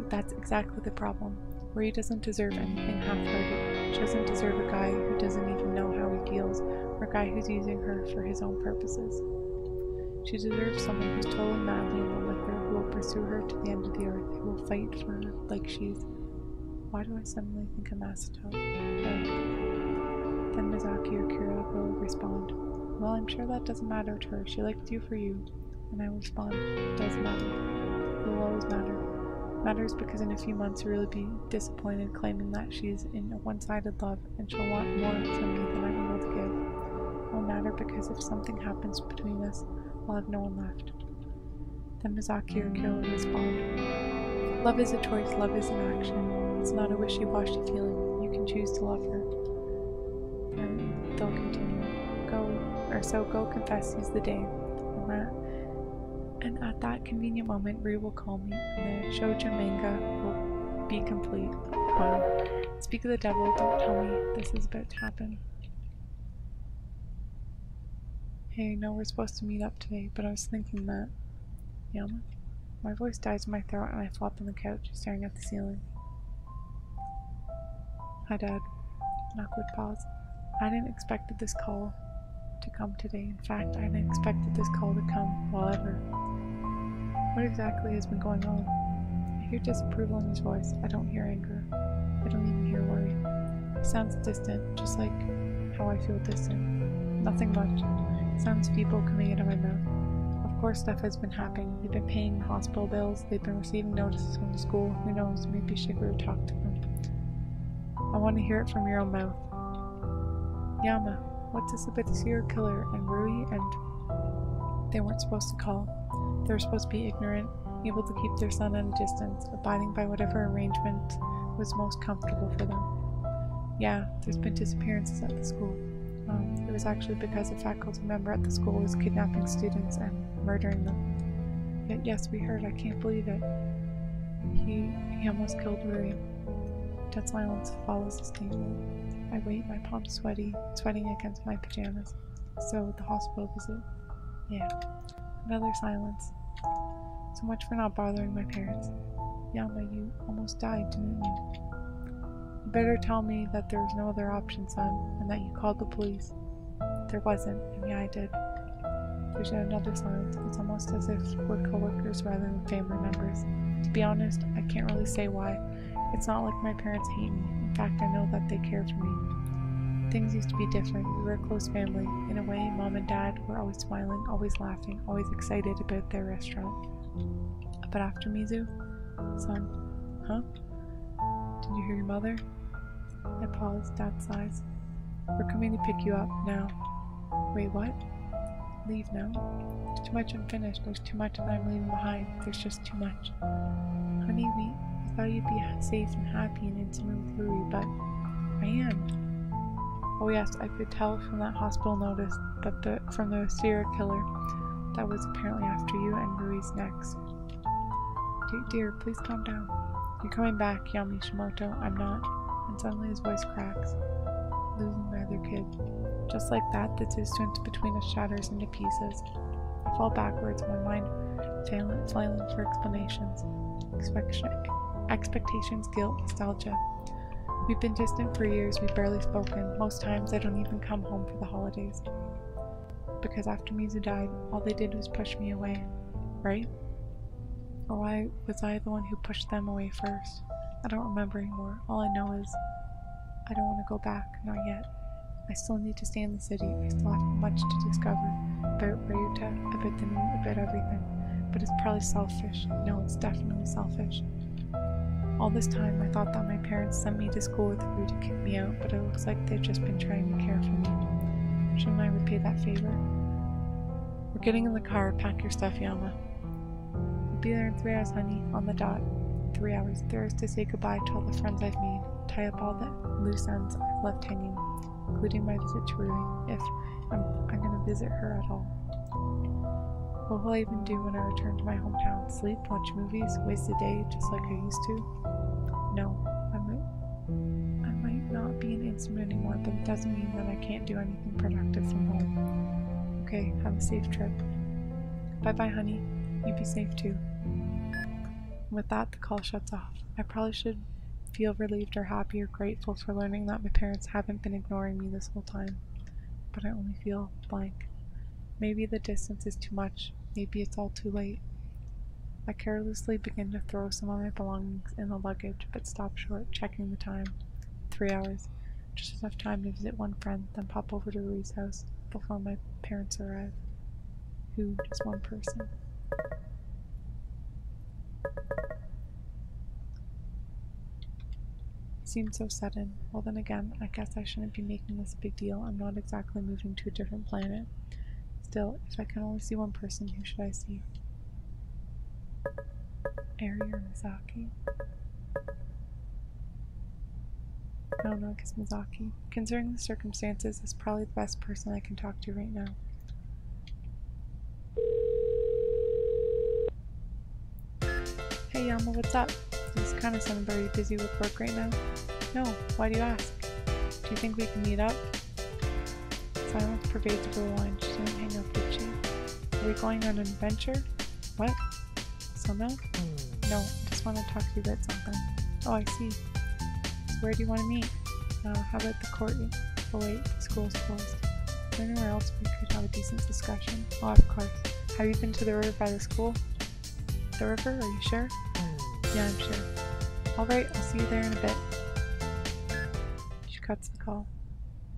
That's exactly the problem. Rei doesn't deserve anything half-hearted. She doesn't deserve a guy who doesn't even know how he feels, or a guy who's using her for his own purposes. She deserves someone who's totally madly in love with her, who will pursue her to the end of the earth, who will fight for her like she's... Why do I suddenly think of Masato? Then Misaki or Akira will respond. Well, I'm sure that doesn't matter to her. She likes you for you. And I will respond, it does matter. It will always matter. It matters because in a few months you'll really be disappointed claiming that she's in a one-sided love and she'll want more from me than I'm able to give. It will matter because if something happens between us, I'll have no one left. Then Misaki or Akira will respond. Love is a choice, love is an action. It's not a wishy-washy feeling. You can choose to love her. Then they'll continue. Go confess seize the day. And at that convenient moment, Rui will call me, and the shoujo manga will be complete. Wow. Speak of the devil, don't tell me this is about to happen. Hey, no, we're supposed to meet up today, but I was thinking that... Yama? My voice dies in my throat and I flop on the couch, staring at the ceiling. Hi, Dad. An awkward pause. I hadn't expected this call to come today. In fact, I hadn't expected this call to come, well, ever. What exactly has been going on? I hear disapproval in his voice. I don't hear anger. I don't even hear worry. He sounds distant, just like how I feel distant. Nothing much. It sounds feeble coming out of my mouth. Of course stuff has been happening. They've been paying hospital bills. They've been receiving notices from the school. Who knows, maybe Shigeru talked to them. I want to hear it from your own mouth. Yama, what's this about the serial killer and Rui and... They weren't supposed to call. They were supposed to be ignorant, able to keep their son at a distance, abiding by whatever arrangement was most comfortable for them. Yeah, there's been disappearances at the school. It was actually because a faculty member at the school was kidnapping students and murdering them. Yet yes, we heard, I can't believe it. He almost killed Rui. Dead silence follows the statement. I wait, my palms sweating against my pajamas. So, the hospital visit. Yeah. Another silence. So much for not bothering my parents. Yama, you almost died, didn't you? You better tell me that there was no other option, son, and that you called the police. There wasn't, and yeah, I did. There's yet another silence. It's almost as if we're co-workers rather than family members. To be honest, I can't really say why. It's not like my parents hate me. In fact, I know that they care for me. Things used to be different. We were a close family. In a way, Mom and Dad were always smiling, always laughing, always excited about their restaurant. But after Mizu? Son. Huh? Did you hear your mother? I paused. Dad sighs. We're coming to pick you up, now. Wait, what? Leave now? There's too much unfinished. There's too much that I'm leaving behind. There's just too much. Honey, we thought you'd be safe and happy and intimate with Rui, but I am. Oh yes, I could tell from that hospital notice, but from the serial killer that was apparently after you and Rui's next. Dear, please calm down. You're coming back, Yami Shimoto. I'm not. And suddenly his voice cracks. Losing my other kid. Just like that, the distance between us shatters into pieces. I fall backwards, my mind flailing for explanations. Expectations, guilt, nostalgia. We've been distant for years, we've barely spoken. Most times I don't even come home for the holidays. Because after Mizu died, all they did was push me away. Right? Or why was I the one who pushed them away first? I don't remember anymore. All I know is I don't want to go back, not yet. I still need to stay in the city. I still have much to discover about Ryuta, about the moon, about everything. But it's probably selfish. No, it's definitely selfish. All this time, I thought that my parents sent me to school with Ryu to kick me out, but it looks like they've just been trying to care for me. Shouldn't I repay that favor? We're getting in the car. Pack your stuff, Yama. We'll be there in 3 hours, honey. On the dot. 3 hours. 3 hours to say goodbye to all the friends I've made. Tie up all the loose ends I've left hanging, including my visit to Rui, if I'm going to visit her at all. What will I even do when I return to my hometown? Sleep, watch movies, waste a day just like I used to? No, I might not be an instrument anymore, but it doesn't mean that I can't do anything productive from home. Okay, have a safe trip. Bye-bye, honey. You be safe too. And with that, the call shuts off. I probably should feel relieved or happy or grateful for learning that my parents haven't been ignoring me this whole time. But I only feel blank. Maybe the distance is too much. Maybe it's all too late. I carelessly begin to throw some of my belongings in the luggage, but stop short, checking the time. 3 hours. Just enough time to visit one friend, then pop over to Rui's house before my parents arrive. Who? Just one person. It seemed so sudden. Well then again, I guess I shouldn't be making this a big deal. I'm not exactly moving to a different planet. Still, if I can only see one person, who should I see? Eri or Misaki? No, I guess Misaki. Considering the circumstances, is probably the best person I can talk to right now. Hey Yama, what's up? This kind of sounded very busy with work right now. No, why do you ask? Do you think we can meet up? Silence pervades the line. She didn't hang up, did she? Are we going on an adventure? What? So no? No, I just want to talk to you about something. Oh, I see. So where do you want to meet? How about the court? Oh wait, the school's closed. Is there anywhere else we could have a decent discussion? Oh, of course. Have you been to the river by the school? The river? Are you sure? Yeah, I'm sure. Alright, I'll see you there in a bit. She cuts the call.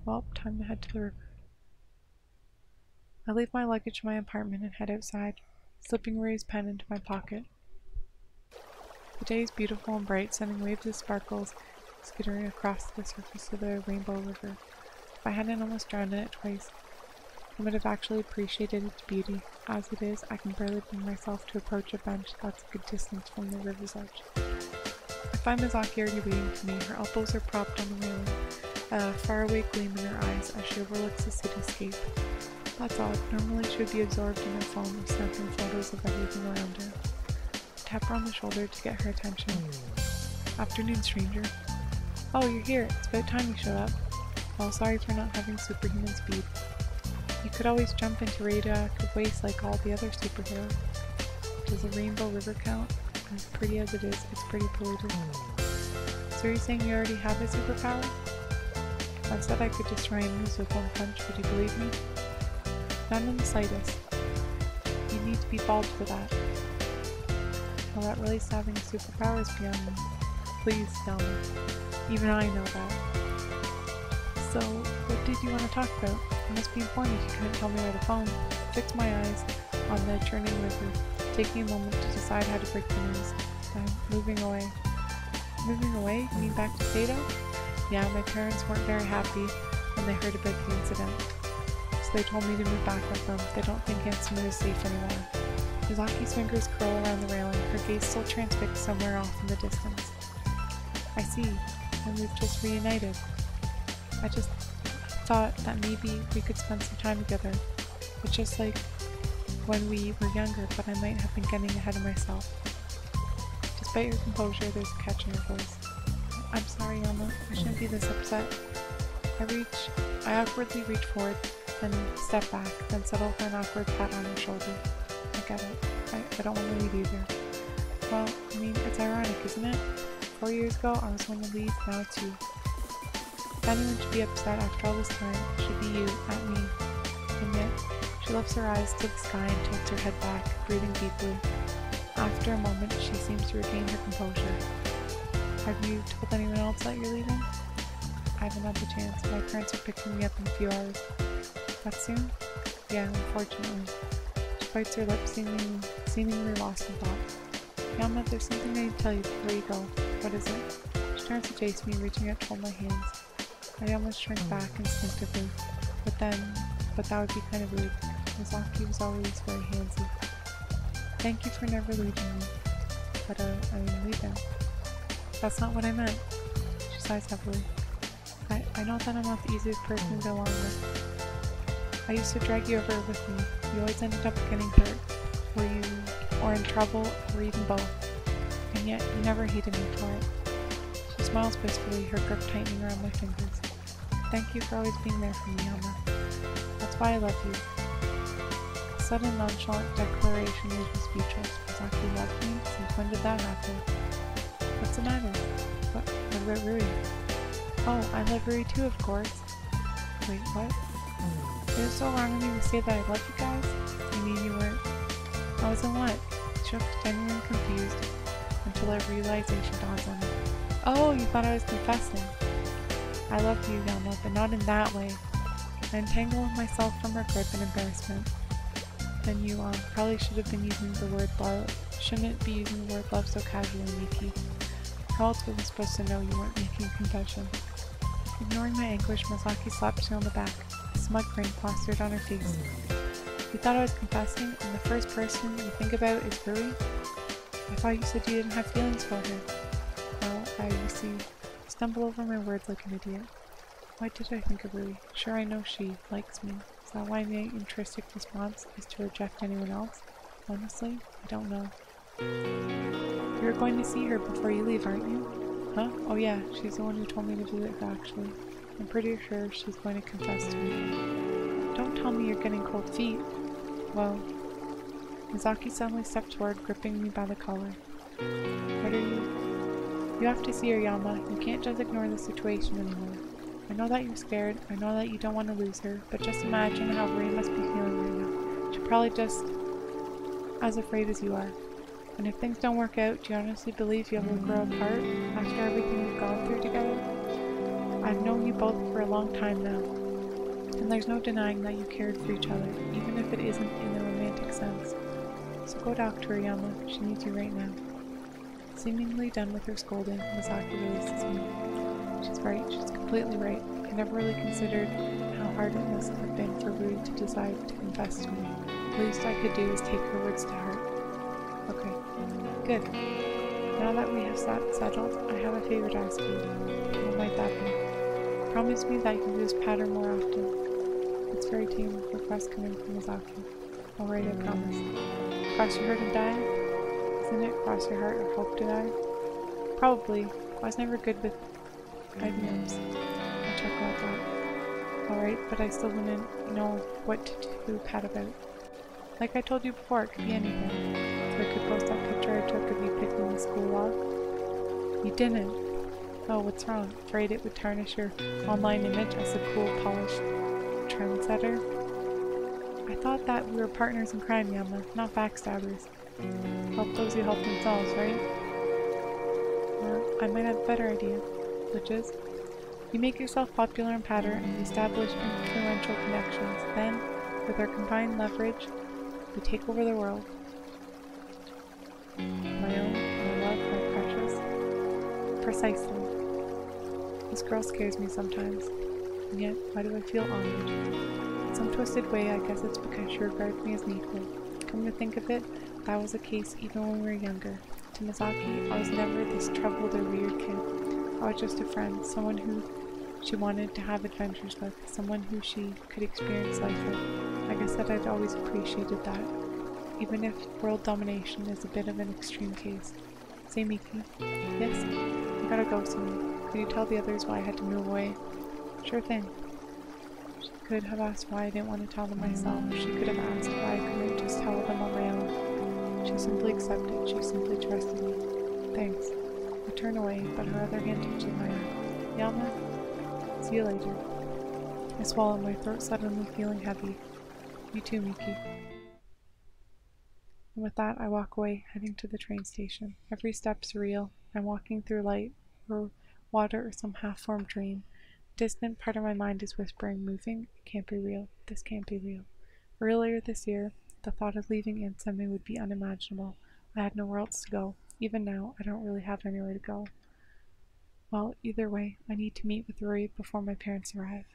Well, time to head to the river. I leave my luggage in my apartment and head outside, slipping Ray's pen into my pocket. The day is beautiful and bright, sending waves of sparkles skittering across the surface of the Rainbow River. If I hadn't almost drowned in it twice. I would have actually appreciated its beauty. As it is, I can barely bring myself to approach a bench that's a good distance from the river's edge. I find Misaki already waiting for me. Her elbows are propped on the railing, a faraway gleam in her eyes as she overlooks the cityscape. That's odd. Normally she would be absorbed in her phone or snapping photos of everything around her. I tap her on the shoulder to get her attention. Afternoon, stranger. Oh, you're here. It's about time you showed up. Well, sorry for not having superhuman speed. You could always jump into radioactive waste like all the other superheroes. Does a rainbow river count? As pretty as it is, it's pretty polluted. So you're saying you already have a superpower? If I said I could destroy enemies with one punch, would you believe me? Not in the slightest. You need to be bald for that. Well, that relates to having a superpower is beyond me. Please tell me. Even I know that. So, what did you want to talk about? It must be important if you couldn't tell me by the phone. I fixed my eyes on the churning river, taking a moment to decide how to break the news. Then, moving away. Moving away? You mean back to Sato? Yeah, my parents weren't very happy when they heard about the incident. So they told me to move back with them. They don't think Ansuma is safe anymore. Misaki's fingers curl around the railing, her gaze still transfixed somewhere off in the distance. I see, and we've just reunited. I just thought that maybe we could spend some time together. It's just like when we were younger, but I might have been getting ahead of myself. Despite your composure, there's a catch in your voice. I'm sorry, Yama. I shouldn't be this upset. I awkwardly reach forward, then step back, then settle for an awkward pat on your shoulder. I get it. I don't want to leave either. Well, I mean, it's ironic, isn't it? 4 years ago, I was going to leave, now it's you. If anyone should be upset after all this time, it should be you, not me. And yet, she lifts her eyes to the sky and tilts her head back, breathing deeply. After a moment, she seems to regain her composure. Have you told anyone else that you're leaving? I haven't had the chance. My parents are picking me up in a few hours. That soon? Yeah, unfortunately. She bites her lips, seemingly lost in thought. Yama, there's something I need to tell you before you go. What is it? She turns to face me, reaching out to hold my hands. I almost shrink back instinctively, but that would be kind of rude. Misaki was always very handsy. Thank you for never leaving me. But, I mean, leaving. That's not what I meant. She sighs heavily. I know that I'm not the easiest person to get along with. I used to drag you over with me. You always ended up getting hurt, or in trouble, or even both. And yet, you never hated me for it. She smiles wistfully, her grip tightening around my fingers. Thank you for always being there for me, Yama. That's why I love you. A sudden nonchalant declaration leaves me speechless. Misaki loved me? Since when did that happen? What's the matter? What about Rui? Oh, I love Rui too, of course. Wait, what? Is it so wrong of me to say that I love you guys? You mean you weren't? I was in what? Shook, genuinely confused, until a realization dawns on me. Oh, you thought I was confessing. I love you, Yama, but not in that way. I untangle myself from her grip in embarrassment. Then you, probably should have been using the word love. Shouldn't be using the word love so casually, Miki. How else was I supposed to know you weren't making a confession? Ignoring my anguish, Misaki slapped me on the back. A smug grin plastered on her face. You thought I was confessing, and the first person you think about is Rui? I thought you said you didn't have feelings for her. Well, you see, stumble over my words like an idiot. Why did I think of Rui? Sure, I know she likes me. Is that why my intrinsic response is to reject anyone else? Honestly, I don't know. You're going to see her before you leave, aren't you? Huh? Oh yeah, she's the one who told me to visit her actually. I'm pretty sure she's going to confess to me. Don't tell me you're getting cold feet. Well, Misaki suddenly stepped toward, gripping me by the collar. What are you? You have to see her, Yama. You can't just ignore the situation anymore. I know that you're scared, I know that you don't want to lose her, but just imagine how Rui must be feeling right now. She's probably just as afraid as you are. And if things don't work out, do you honestly believe you'll grow apart after everything we've gone through together? I've known you both for a long time now, and there's no denying that you cared for each other, even if it isn't in a romantic sense. So go talk to her, Yama. She needs you right now. Seemingly done with her scolding, Misaki releases me. She's right, she's completely right. I I never really considered how hard it must have been for Rue to decide to confess to me. The least I could do is take her words to heart. Okay, good. Now that we have settled, I have a favor to ask you. What might that be? Promise me that you'll use pattern more often. It's very tame request coming from Misaki. Alright, I promise. Cross your heart and die? Isn't it cross your heart or hope to die? Probably. I was never good with idioms. I chuckle at that. Alright, but I still wouldn't know what to do Pat about. Like I told you before, it could be anything. So I could post that picture I took of you picking the school log. You didn't. Oh, what's wrong? Afraid it would tarnish your online image as a cool, polished trendsetter? I thought that we were partners in crime, Yama, not backstabbers. Help those who help themselves, right? Or I might have a better idea, which is, you make yourself popular in Patter and establish influential connections. Then, with our combined leverage, we take over the world. My own, my love, my precious. Precisely. This girl scares me sometimes, and yet, why do I feel honored? In some twisted way, I guess it's because she regards me as an equal. Come to think of it, that was the case even when we were younger. To Misaki, I was never this troubled or weird kid. I was just a friend, someone who she wanted to have adventures with, someone who she could experience life with. I guess that I'd always appreciated that, even if world domination is a bit of an extreme case. Say, Miki. Yes? I gotta go soon. Could you tell the others why I had to move away? Sure thing. She could have asked why I didn't want to tell them myself. She could have asked why I couldn't just tell them on my own. She simply accepted. She simply trusted me. Thanks. I turn away, but her other hand touches my arm. Yama? See you later. I swallow, my throat suddenly feeling heavy. You too, Miki. And with that, I walk away, heading to the train station. Every step surreal. I'm walking through light, or water, or some half-formed dream. A distant part of my mind is whispering, moving. It can't be real. This can't be real. Earlier this year, the thought of leaving Ansemi would be unimaginable. I had nowhere else to go. Even now, I don't really have anywhere to go. Well, either way, I need to meet with Rui before my parents arrive.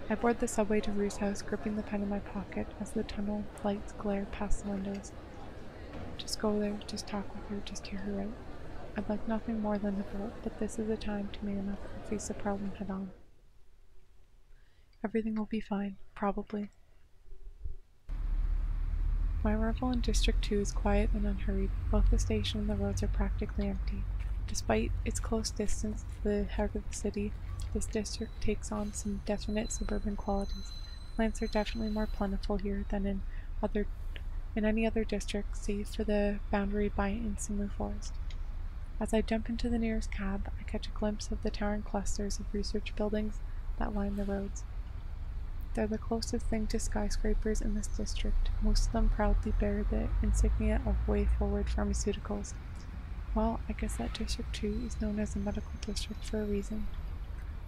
I board the subway to Rue's house, gripping the pen in my pocket as the tunnel lights glare past the windows. Just go there, just talk with her, just hear her out. I'd like nothing more than to vote, but this is a time to man up and face the problem head on. Everything will be fine, probably. My arrival in District 2 is quiet and unhurried. Both the station and the roads are practically empty. Despite its close distance to the heart of the city, this district takes on some definite suburban qualities. Plants are definitely more plentiful here than in any other district, save for the boundary by Insumu Forest. As I jump into the nearest cab, I catch a glimpse of the towering clusters of research buildings that line the roads. They're the closest thing to skyscrapers in this district. Most of them proudly bear the insignia of Way Forward Pharmaceuticals. Well, I guess that District 2 is known as a medical district for a reason.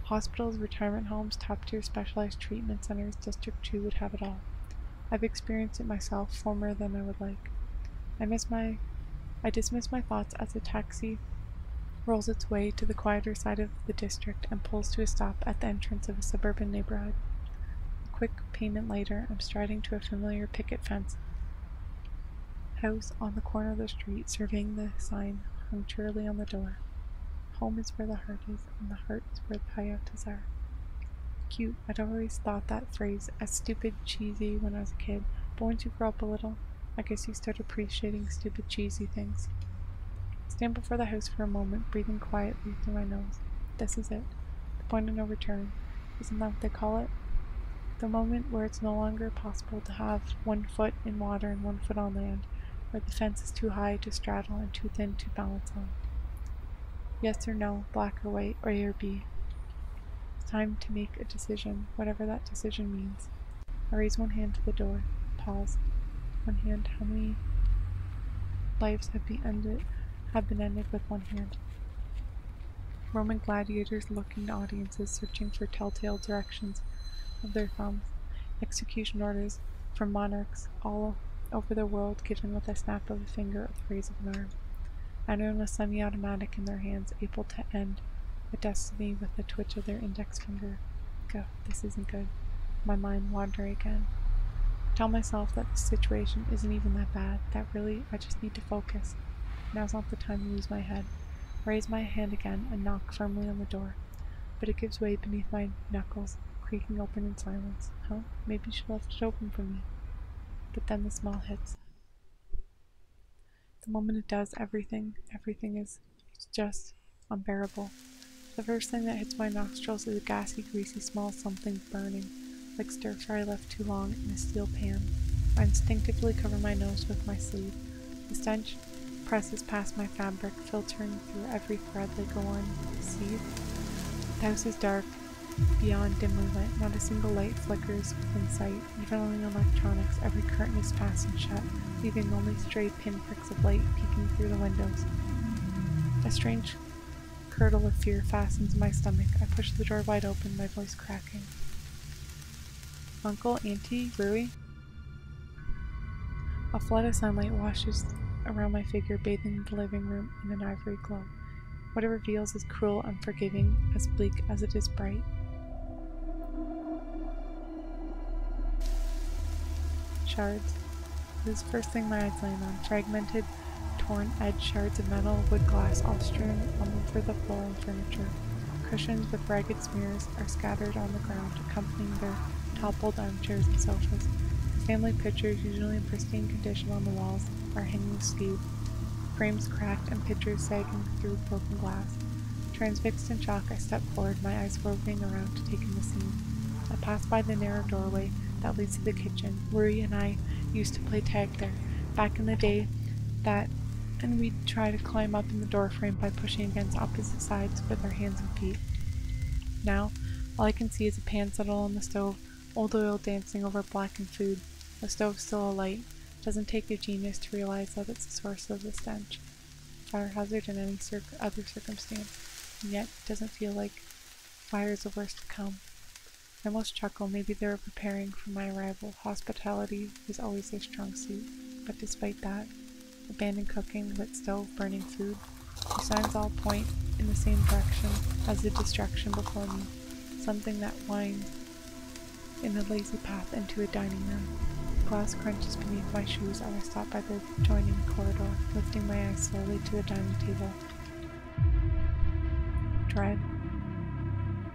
Hospitals, retirement homes, top-tier specialized treatment centers, District 2 would have it all. I've experienced it myself, far more than I would like. I dismiss my thoughts as a taxi rolls its way to the quieter side of the district and pulls to a stop at the entrance of a suburban neighborhood. A quick payment later, I'm striding to a familiar picket fence house on the corner of the street, surveying the sign hung cheerily on the door. Home is where the heart is, and the heart is where the hayatas are. Cute. I'd always thought that phrase as stupid cheesy when I was a kid, but once you grow up a little, I guess you start appreciating stupid cheesy things. I stand before the house for a moment, breathing quietly through my nose. This is it. The point of no return. Isn't that what they call it? The moment where it's no longer possible to have one foot in water and one foot on land, where the fence is too high to straddle and too thin to balance on. Yes or no, black or white, or A or B. It's time to make a decision, whatever that decision means. I raise one hand to the door. Pause. One hand. How many lives have been ended with one hand? Roman gladiators looking to audiences, searching for telltale directions of their thumbs. Execution orders from monarchs all over the world given with a snap of a finger or the raise of an arm. Anyone with semi-automatic in their hands able to end a destiny with a twitch of their index finger. Go, this isn't good. My mind wandering again. I tell myself that the situation isn't even that bad, that really I just need to focus. Now's not the time to lose my head. I raise my hand again and knock firmly on the door, but it gives way beneath my knuckles, creaking open in silence. Huh? Maybe she left it open for me. But then the smell hits. The moment it does, everything is just unbearable. The first thing that hits my nostrils is a gassy, greasy smell of something burning, like stir-fry left too long in a steel pan. I instinctively cover my nose with my sleeve. The stench presses past my fabric, filtering through every thread like a warm sieve. The house is dark, beyond dimly lit. Not a single light flickers within sight. Even on the electronics, every curtain is fastened shut, leaving only stray pinpricks of light peeking through the windows. A strange curdle of fear fastens my stomach. I push the door wide open, my voice cracking. Uncle, Auntie, Rui? A flood of sunlight washes around my figure, bathing the living room in an ivory glow. What it reveals is cruel, unforgiving, as bleak as it is bright. Shards. This is the first thing my eyes land on. Fragmented, torn edge shards of metal, wood, glass, all strewn all over the floor and furniture. Cushions with ragged smears are scattered on the ground, accompanying their toppled armchairs and sofas. Family pictures, usually in pristine condition on the walls, are hanging askew. Frames cracked and pictures sagging through broken glass. Transfixed in shock, I step forward, my eyes roving around to take in the scene. I pass by the narrow doorway that leads to the kitchen. Rui and I used to play tag there, back in the day, and we'd try to climb up in the doorframe by pushing against opposite sides with our hands and feet. Now, all I can see is a pan settled on the stove, old oil dancing over blackened food. The stove still alight. Doesn't take a genius to realize that it's the source of the stench. Fire hazard in any other circumstance, and yet it doesn't feel like fire is the worst to come. I almost chuckle. Maybe they were preparing for my arrival. Hospitality was always their strong suit, but despite that, abandoned cooking, lit stove, burning food, the signs all point in the same direction as the destruction before me, something that winds in a lazy path into a dining room. Glass crunches beneath my shoes. I was stopped by the adjoining corridor, lifting my eyes slowly to the dining table. Dread.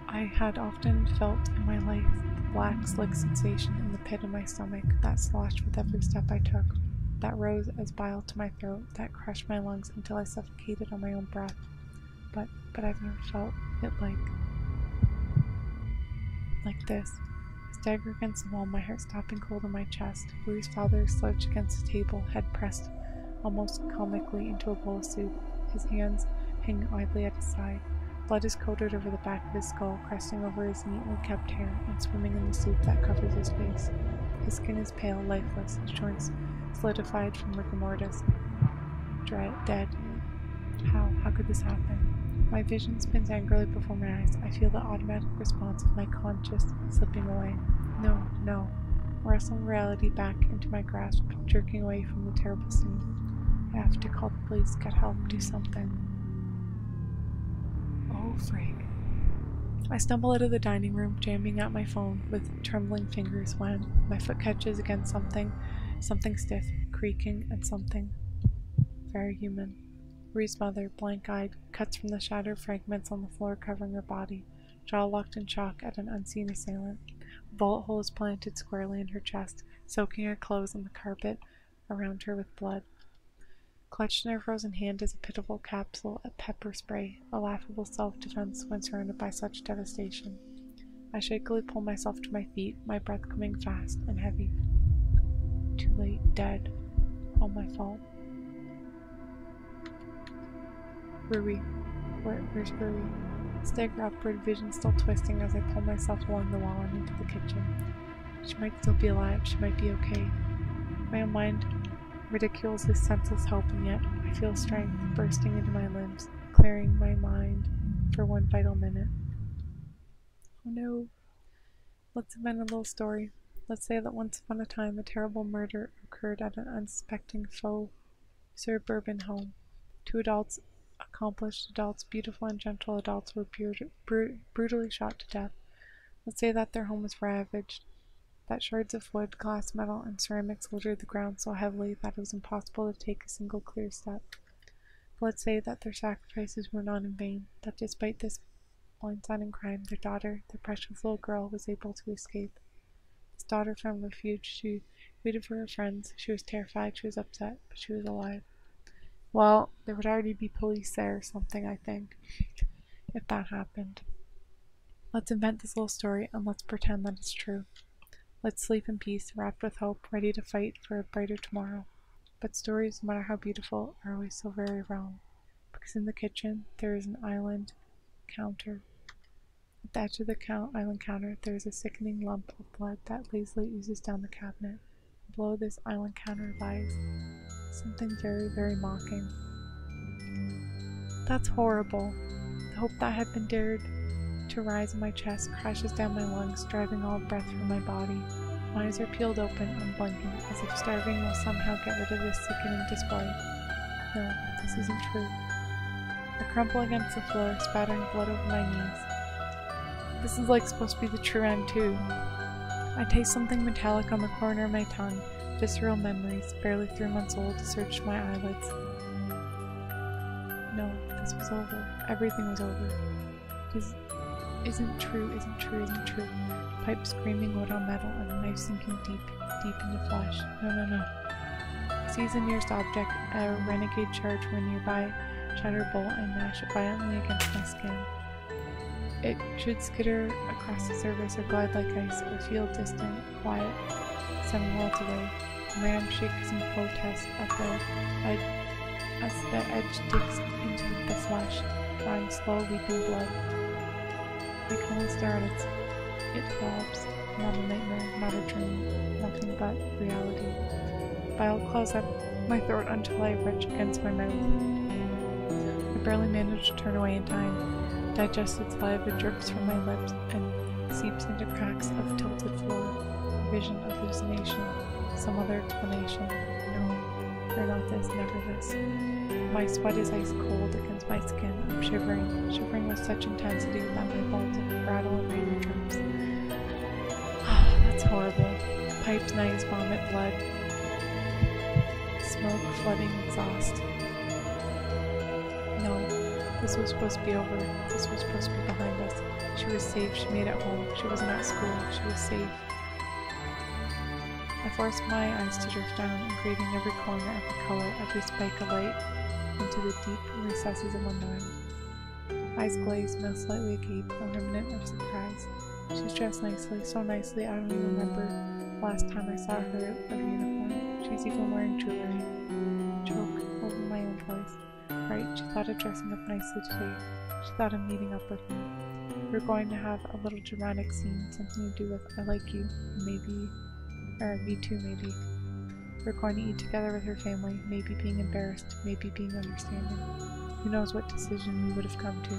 I had often felt in my life the black, slick sensation in the pit of my stomach that sloshed with every step I took, that rose as bile to my throat, that crushed my lungs until I suffocated on my own breath. But I've never felt it like this. I stagger against the wall, my heart stopping cold in my chest. Rui's father slouched against the table, head pressed almost comically into a bowl of soup, his hands hanging idly at his side. Blood is coated over the back of his skull, cresting over his neatly kept hair, and swimming in the soup that covers his face. His skin is pale, lifeless, his joints solidified from rigor mortis. Dead. How could this happen? My vision spins angrily before my eyes. I feel the automatic response of my conscience slipping away. No. I wrestle reality back into my grasp, jerking away from the terrible scene. I have to call the police, get help, do something. Oh, frig. I stumble out of the dining room, jamming at my phone with trembling fingers when my foot catches against something stiff, creaking, and something very human. Rui's mother, blank-eyed, cuts from the shattered fragments on the floor covering her body, jaw locked in shock at an unseen assailant. A bullet hole is planted squarely in her chest, soaking her clothes on the carpet around her with blood. Clutched in her frozen hand is a pitiful capsule of pepper spray, a laughable self-defense when surrounded by such devastation. I shakily pull myself to my feet, my breath coming fast and heavy. Too late, dead. All my fault. Rui. Where's Rui? Stagger upward, vision still twisting as I pull myself along the wall and into the kitchen. She might still be alive, she might be okay. My own mind ridicules this senseless hope, and yet I feel strength bursting into my limbs, clearing my mind for one vital minute. Oh no. Let's invent a little story. Let's say that once upon a time a terrible murder occurred at an unsuspecting faux suburban home. Two adults accomplished adults, beautiful and gentle adults, were brutally shot to death. Let's say that their home was ravaged, that shards of wood, glass, metal, and ceramics littered the ground so heavily that it was impossible to take a single clear step. But let's say that their sacrifices were not in vain, that despite this blindsiding crime, their daughter, their precious little girl, was able to escape. This daughter found refuge. She waited for her friends. She was terrified, she was upset, but she was alive. Well, there would already be police there or something, I think, if that happened. Let's invent this little story and let's pretend that it's true. Let's sleep in peace, wrapped with hope, ready to fight for a brighter tomorrow. But stories, no matter how beautiful, are always so very wrong. Because in the kitchen, there is an island counter. At the edge of the island counter, there is a sickening lump of blood that lazily oozes down the cabinet. Below this island counter lies something very, very mocking. That's horrible. The hope that had been dared to rise in my chest crashes down my lungs, driving all breath from my body. My eyes are peeled open, unblinking, as if starving will somehow get rid of this sickening display. No, this isn't true. I crumple against the floor, spattering blood over my knees. This is like supposed to be the true end too. I taste something metallic on the corner of my tongue. Visceral memories, barely 3 months old, searched my eyelids. No, this was over. Everything was over. Isn't true, isn't true, isn't true. Pipe screaming wood on metal and a knife sinking deep, deep into flesh. No. I seize the nearest object, a renegade charge from a nearby shattered bowl, and mash it violently against my skin. It should skitter across the surface or glide like ice, or feel distant, quiet, 7 worlds away. The ram shakes in protest as the edge digs into the flesh, drawing slow, weeping blood. I can only stare at it. It throbs. Not a nightmare, not a dream, nothing but reality. Bile claws up my throat until I retch against my mouth. I barely manage to turn away in time. Digested saliva drips from my lips and seeps into cracks of tilted floor. Vision of hallucination. Some other explanation. No, or not this, never this. My sweat is ice cold against my skin. I'm shivering with such intensity that my bones rattle in random drops. That's horrible. Pipes, knives, vomit, blood. Smoke, flooding, exhaust. No, this was supposed to be over. This was supposed to be behind us. She was safe. She made it home. She wasn't at school. She was safe. I forced my eyes to drift down, engraving every corner, every color, every spike of light into the deep recesses of my mind. Eyes glazed, mouth slightly agape, a remnant of surprise. She's dressed nicely, so nicely I don't even remember the last time I saw her out of uniform. She's even wearing jewelry. Choke over my own voice. Right, she thought of dressing up nicely today. She thought of meeting up with me. We were going to have a little dramatic scene, something to do with I like you, maybe, or me too maybe. We're going to eat together with her family, maybe being embarrassed, maybe being understanding. Who knows what decision we would have come to.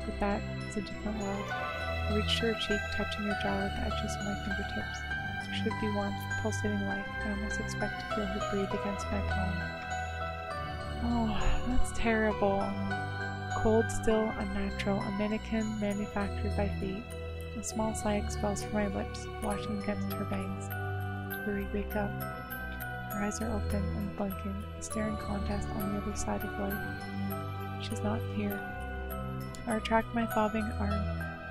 But that is a different world. I reached her cheek, touching her jaw with the edges of my fingertips. There should be warmth, pulsating life. I almost expect to feel her breathe against my palm. Oh, that's terrible. Cold, still, unnatural, a mannequin manufactured by fate. A small sigh expels from my lips, washing against her bangs. Hurry, wake up. Her eyes are open and blinking, a staring contest on the other side of life. She's not here. I retract my throbbing arm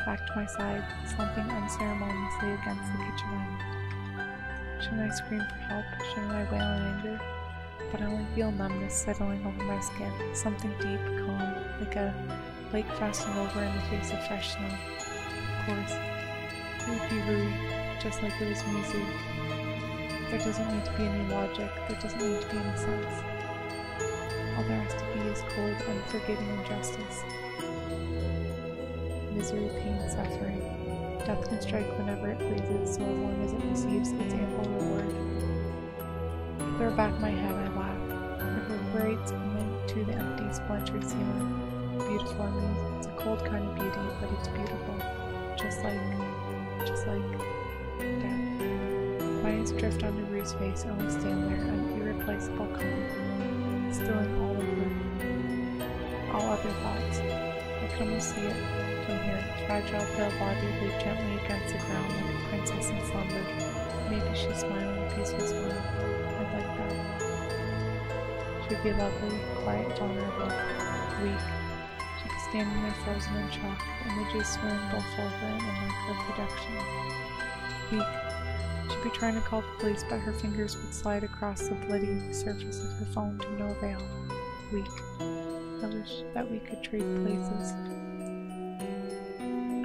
back to my side, slumping unceremoniously against the kitchen island. Shouldn't I scream for help? Shouldn't I wail in anger? But I only feel numbness settling over my skin, something deep, calm, like a lake frosting over in the face of fresh snow. Of course, it would be rude, just like it was music. There doesn't need to be any logic, there doesn't need to be any sense. All there has to be is cold, unforgiving injustice. Misery, pain, suffering. Death can strike whenever it pleases, so as long as it receives its ample reward. I throw back my head, I laugh. It reverberates into the empty, splintered ceiling. Beautiful, I mean, it's a cold kind of beauty, but it's beautiful. Just like death. My eyes drift onto Rue's face, and we stand there, an irreplaceable calm, stilling all of her. all other thoughts. I can almost see it from here. Fragile, pale body laid gently against the ground like a princess in slumber. Maybe she's smiling a peaceful smile. I'd like that. She would be lovely, quiet, vulnerable, weak. She'd be standing there frozen in shock, images swimming both over and like her production. Weak. She'd be trying to call the police, but her fingers would slide across the bloody surface of her phone to no avail. Weak. I wish that we could trade places.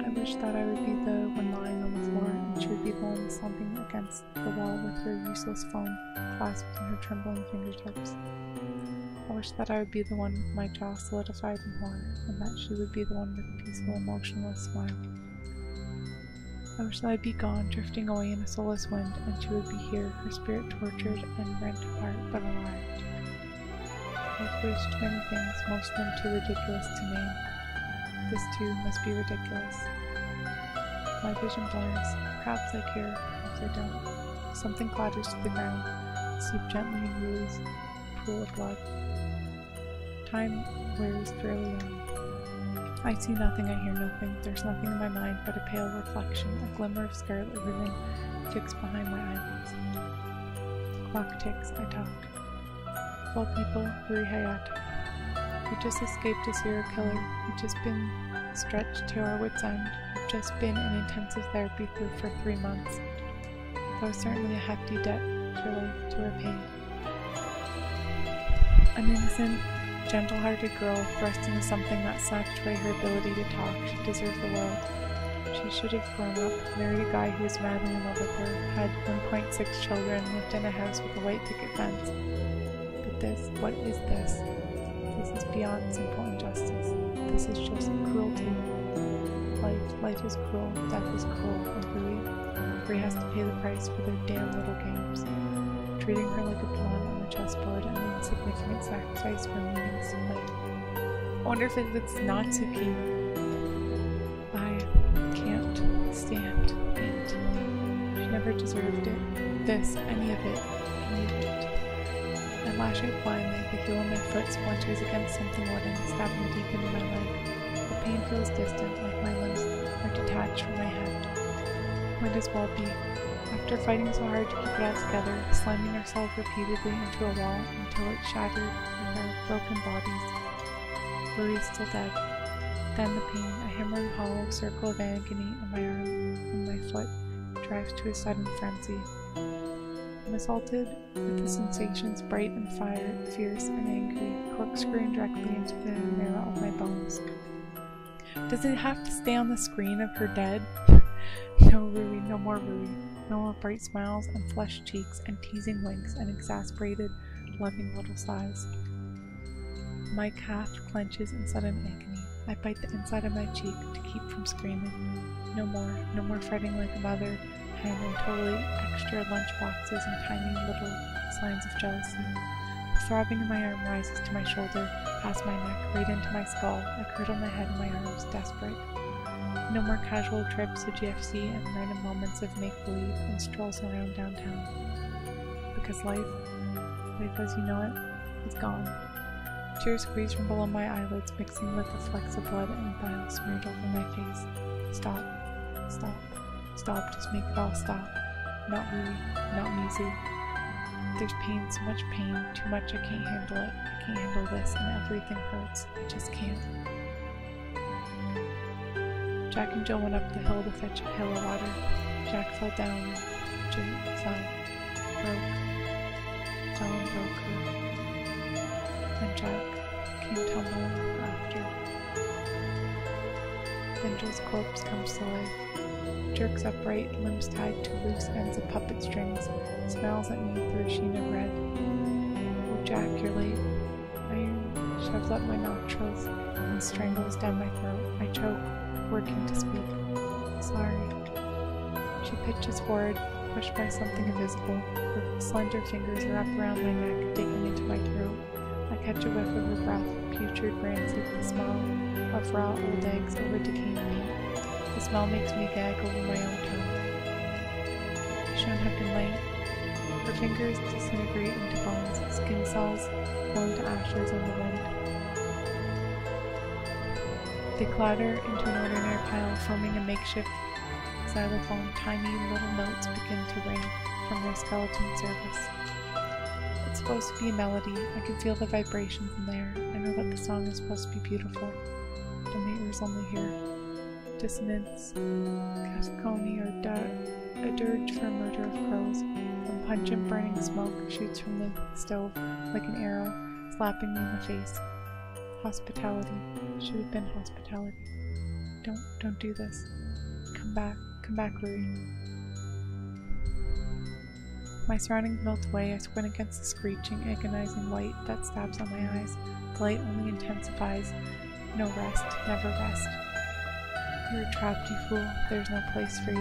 I wish that I would be the one lying on the floor, and she would be the one slumping against the wall with her useless phone clasped in her trembling fingertips. I wish that I would be the one with my jaw solidified in horror, and that she would be the one with a peaceful, emotionless smile. I wish that I'd be gone, drifting away in a soulless wind, and she would be here, her spirit tortured and rent apart, but alive. I've wished many things, most of them too ridiculous to name. This too must be ridiculous. My vision blurs. Perhaps I care, perhaps I don't. Something clatters to the ground, seep gently in Rui's pool of blood. Time wears fairly on. I see nothing, I hear nothing. There's nothing in my mind but a pale reflection, a glimmer of scarlet ribbon fixed behind my eyelids. The clock ticks, I talk. Well, people, Rui Hayato. We just escaped a serial killer. We've just been stretched to our wits' end. We've just been in intensive therapy for 3 months. That was certainly a hefty debt to life to repay. An innocent, gentle-hearted girl thrust into something that snatched away her ability to talk. She deserved the world. She should have grown up, married a guy who was madly in love with her, had 1.6 children, lived in a house with a white picket fence. But this, what is this? This is beyond simple injustice. This is just cruelty. Life is cruel, death is cruel, and Rui has to pay the price for their damn little games. Treating her like a pawn on the chessboard, an insignificant sacrifice for meaningless life. I wonder if it's Natsuki. I can't stand it. She never deserved it. This, any of it, any of it. I lash out blindly, the heel of my foot splinters against something wooden, stabbing deep into my leg. The pain feels distant, like my limbs are detached from my head. Might as well be. After fighting so hard to keep it all together, slamming ourselves repeatedly into a wall until it shattered in our broken bodies. Rui is still dead. Then the pain, a hammering hollow circle of agony in my arm and my foot, drives to a sudden frenzy. I'm assaulted with the sensations bright and fierce and angry, corkscrewing directly into the marrow of my bones. Does it have to stay on the screen of her dead? No Rui, no more Rui. No more bright smiles and flushed cheeks and teasing winks and exasperated, loving little sighs. My calf clenches in sudden agony. I bite the inside of my cheek to keep from screaming. No more fretting like a mother, handling totally extra lunch boxes and tiny little signs of jealousy. The throbbing in my arm rises to my shoulder, past my neck, right into my skull. I cradle my head in my arms, desperate. No more casual trips to GFC and random moments of make-believe and strolls around downtown. Because life as you know it, is gone. Tears squeeze from below my eyelids, mixing with the flecks of blood and bile smeared over my face. Stop. Just make it all stop. Not Rui, not Mizu. There's pain, so much pain, too much, I can't handle it. I can't handle this, and everything hurts. I just can't. Jack and Jill went up the hill to fetch a pail of water. Jack fell down and Jill fell and broke her. And Jack came tumbling after. Then Jill's corpse comes to life. Jerks upright, limbs tied to loose ends of puppet strings, smiles at me through a sheen of red. Oh Jack, you're late. Iron shoves up my nostrils and strangles down my throat. I choke, working to speak. Sorry. She pitches forward, pushed by something invisible. Her slender fingers wrap around my neck, digging into my throat. I catch a whiff of her breath, putrid, rancid, the smell of raw old eggs over decaying meat. The smell makes me gag over my own tongue. I shouldn't have been late. Her fingers disintegrate into bones, skin cells fall into ashes on the wind. They clatter into an ordinary pile, forming a makeshift xylophone. Tiny little notes begin to ring from their skeleton surface. It's supposed to be a melody. I can feel the vibrations in there. I know that the song is supposed to be beautiful, but my ears only hear dissonance, cacophony, or a dirge for a murder of crows. When pungent burning smoke shoots from the stove like an arrow, slapping me in the face. Hospitality. Should have been hospitality. Don't do this. Come back, Louis. My surroundings melt away. I squint against the screeching, agonizing light that stabs on my eyes. The light only intensifies. No rest, never rest. You're trapped, you fool. There's no place for you.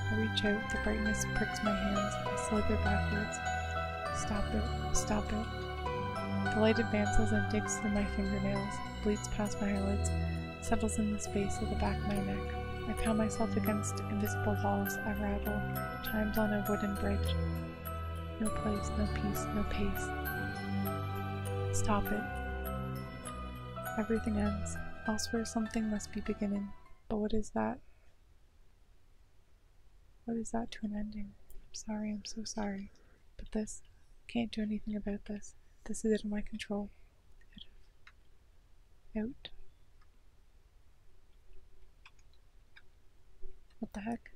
I reach out. The brightness pricks my hands. I slither backwards. Stop it. The light advances and digs through my fingernails, bleeds past my eyelids, settles in the space of the back of my neck. I pound myself against invisible walls. I rattle, chimes on a wooden bridge. No place, no peace, no pace. Stop it. Everything ends. Elsewhere something must be beginning. But what is that? What is that to an ending? I'm sorry, I'm so sorry. But this, can't do anything about this. This is out of my control. Out. What the heck?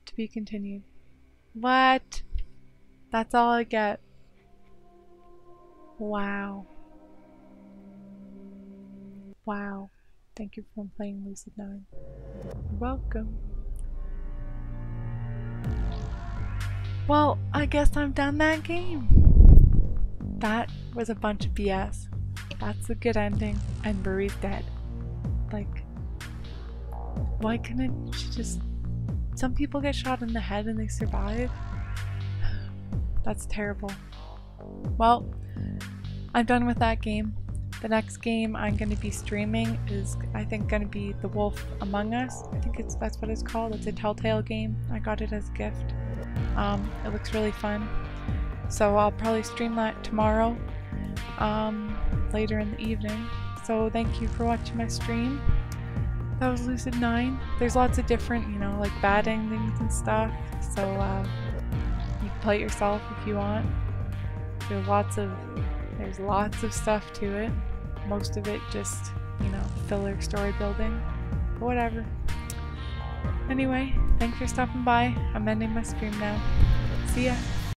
To be continued. What? That's all I get. Wow. Wow. Thank you for playing Lucid 9. You're welcome. Well, I guess I'm done that game. That was a bunch of BS. That's a good ending, and Marie's dead. Like, why couldn't she just... Some people get shot in the head and they survive? That's terrible. Well, I'm done with that game. The next game I'm going to be streaming is, I think, going to be The Wolf Among Us. I think that's what it's called. It's a Telltale game. I got it as a gift. It looks really fun. So I'll probably stream that tomorrow, later in the evening. So thank you for watching my stream. That was Lucid 9. There's lots of different, you know, like bad endings and stuff. So you can play it yourself if you want. There's lots of stuff to it. Most of it just, you know, filler story building. But whatever. Anyway, thanks for stopping by. I'm ending my stream now. See ya.